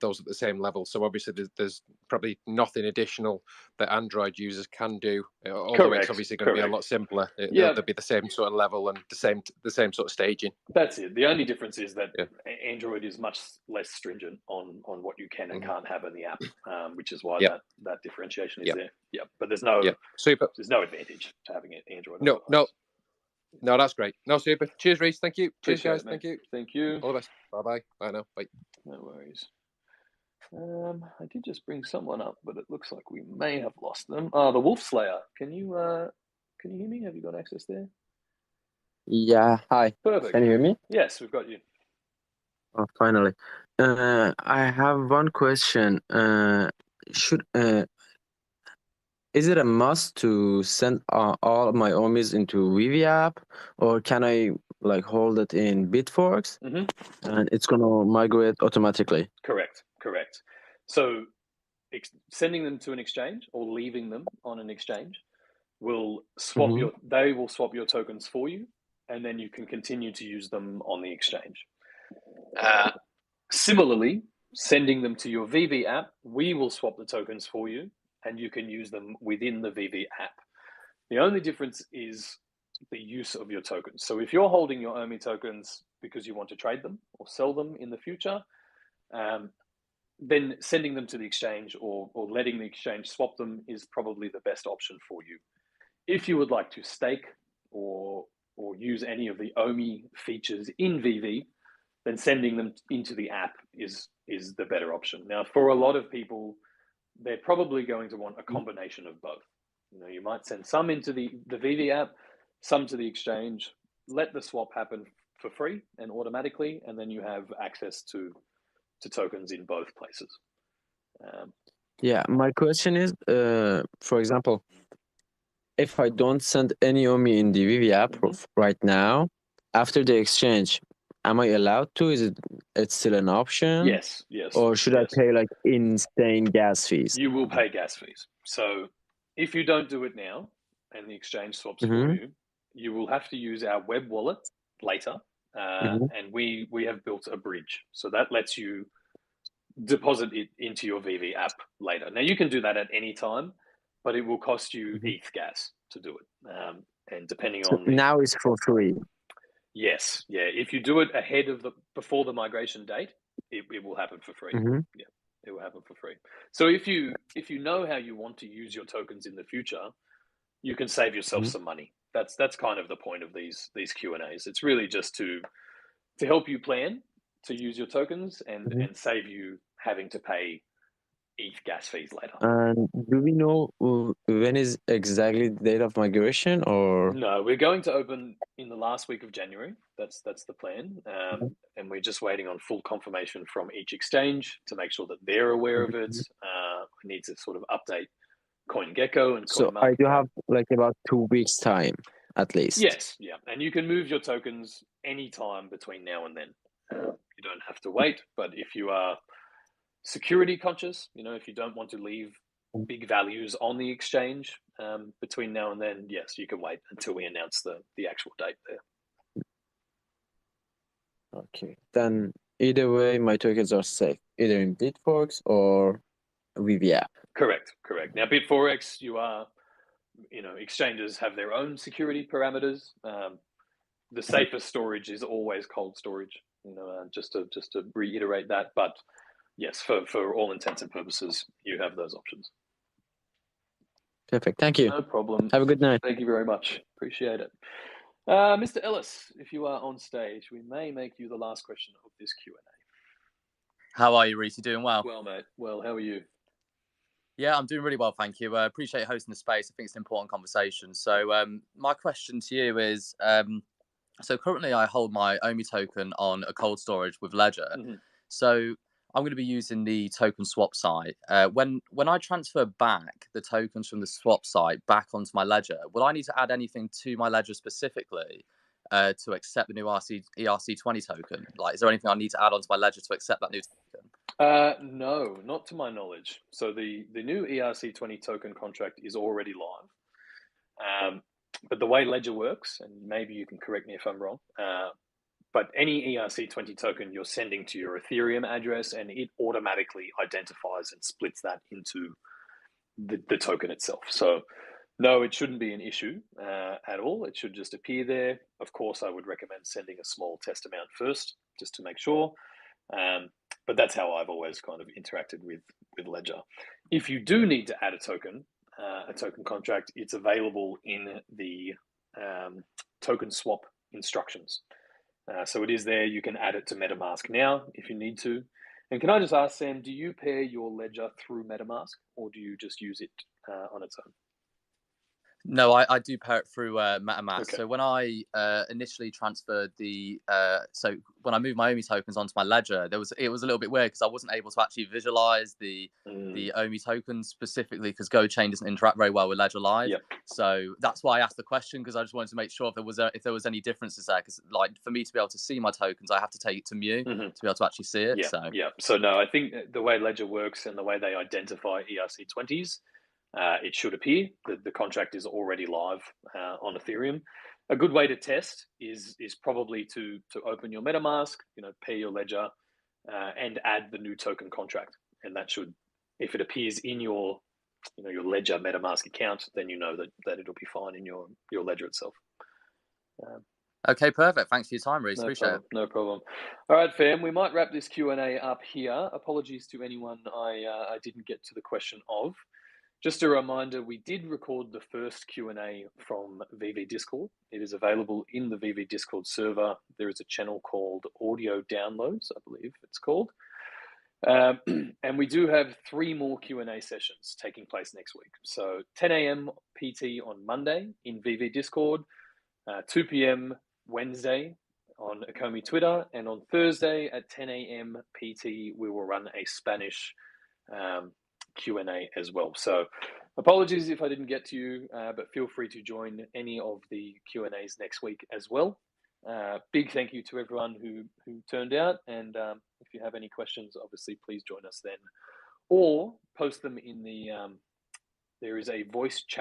those at the same level? So obviously there's probably nothing additional that Android users can do, although it's obviously going to be a lot simpler. They'll be the same sort of level and the same sort of staging. That's it. The only difference is that Android is much less stringent on what you can and can't have in the app, which is why that differentiation is there. Yeah, but there's no advantage to having an Android. No, that's great. No, super. Cheers, Reese. Thank you. Cheers, guys. Thank you. All the best. Bye-bye. Bye now. Bye. No worries. I did just bring someone up, but it looks like we may have lost them. The Wolf Slayer. Can you hear me? Have you got access there? Yeah. Hi. Perfect. Can you hear me? Yes, we've got you. Oh, finally. I have one question. Is it a must to send all of my OMIs into VeVe app, or can I hold it in Bitforks and it's gonna migrate automatically? Correct. So sending them to an exchange or leaving them on an exchange will swap they will swap your tokens for you, and then you can continue to use them on the exchange. Similarly, sending them to your VeVe app, we will swap the tokens for you, and you can use them within the VeVe app. The only difference is the use of your tokens. So if you're holding your OMI tokens because you want to trade them or sell them in the future, then sending them to the exchange or letting the exchange swap them is probably the best option for you. If you would like to stake or use any of the OMI features in VeVe, then sending them into the app is the better option. Now, for a lot of people, they're probably going to want a combination of both. You might send some into the VeVe app, some to the exchange, let the swap happen for free and automatically, and then you have access to tokens in both places. Yeah, my question is, for example, if I don't send any OMI in the VeVe app right now, after the exchange, am I allowed to? It's still an option? Yes. Or should I pay like insane gas fees? You will pay gas fees. So if you don't do it now and the exchange swaps for you, you will have to use our web wallet later. And we have built a bridge. So that lets you deposit it into your VeVe app later. Now you can do that at any time, but it will cost you ETH gas to do it. And depending on now it's for free. Yes, yeah. If you do it ahead of before the migration date, it will happen for free. Yeah, it will happen for free. So if you know how you want to use your tokens in the future, you can save yourself some money. That's kind of the point of these Q&As. It's really just to help you plan to use your tokens and save you having to pay ETH gas fees later. And do we know when is exactly the date of migration, or? No, we're going to open in the last week of January. That's the plan. And we're just waiting on full confirmation from each exchange to make sure that they're aware of it. We need to sort of update CoinGecko and So I do have like about 2 weeks time at least. Yes, yeah. And you can move your tokens anytime between now and then. You don't have to wait, but if you are security conscious, if you don't want to leave big values on the exchange between now and then, yes, you can wait until we announce the actual date there. Okay, then either way, my tokens are safe, either in Bitforks or VeVe app. Correct. Now, Bitforex, exchanges have their own security parameters. The safest storage is always cold storage. Just to reiterate that, but yes, for all intents and purposes, you have those options. Perfect. Thank you. No problem. Have a good night. Thank you very much. Appreciate it. Mr. Ellis, if you are on stage, we may make you the last question of this Q&A. How are you, Reese? You doing well? Well, mate. Well, how are you? Yeah, I'm doing really well, thank you. Appreciate hosting the space. I think it's an important conversation. So my question to you is, so currently I hold my OMI token on a cold storage with Ledger. So I'm going to be using the token swap site. When I transfer back the tokens from the swap site back onto my Ledger, will I need to add anything to my Ledger specifically to accept the new ERC20 token? Like, is there anything I need to add onto my Ledger to accept that new token? No, not to my knowledge. So the new ERC20 token contract is already live. But the way Ledger works, and maybe you can correct me if I'm wrong, but any ERC20 token you're sending to your Ethereum address, and it automatically identifies and splits that into the token itself. So no, it shouldn't be an issue at all. It should just appear there. Of course, I would recommend sending a small test amount first, just to make sure. But that's how I've always kind of interacted with Ledger. If you do need to add a token contract, it's available in the token swap instructions. So it is there. You can add it to MetaMask now if you need to. And can I just ask, Sam, do you pair your Ledger through MetaMask, or do you just use it on its own? No, I do pair it through MetaMask. Okay. So when I initially transferred so when I moved my OMI tokens onto my Ledger, it was a little bit weird because I wasn't able to actually visualize the OMI tokens specifically because GoChain doesn't interact very well with Ledger Live. Yep. So that's why I asked the question, because I just wanted to make sure if there was any differences there. Because like for me to be able to see my tokens, I have to take it to Mu to be able to actually see it. Yeah. So no, I think the way Ledger works and the way they identify ERC20s. It should appear that the contract is already live on Ethereum. A good way to test is probably to open your MetaMask, pair your Ledger, and add the new token contract. And that should, if it appears in your Ledger MetaMask account, then you know that it'll be fine in your Ledger itself. Okay, perfect. Thanks for your time, Reese. Appreciate it. No problem. All right, fam. We might wrap this Q&A up here. Apologies to anyone I didn't get to the question of. Just a reminder, we did record the first Q&A from VeVe Discord. It is available in the VeVe Discord server. There is a channel called Audio Downloads, I believe it's called. And we do have 3 more Q&A sessions taking place next week. So 10 a.m. PT on Monday in VeVe Discord, 2 p.m. Wednesday on ECOMI Twitter, and on Thursday at 10 a.m. PT, we will run a Spanish Q&A as well. So apologies if I didn't get to you, but feel free to join any of the Q&As next week as well. Big thank you to everyone who turned out, and if you have any questions, obviously please join us then, or post them in the there is a voice chat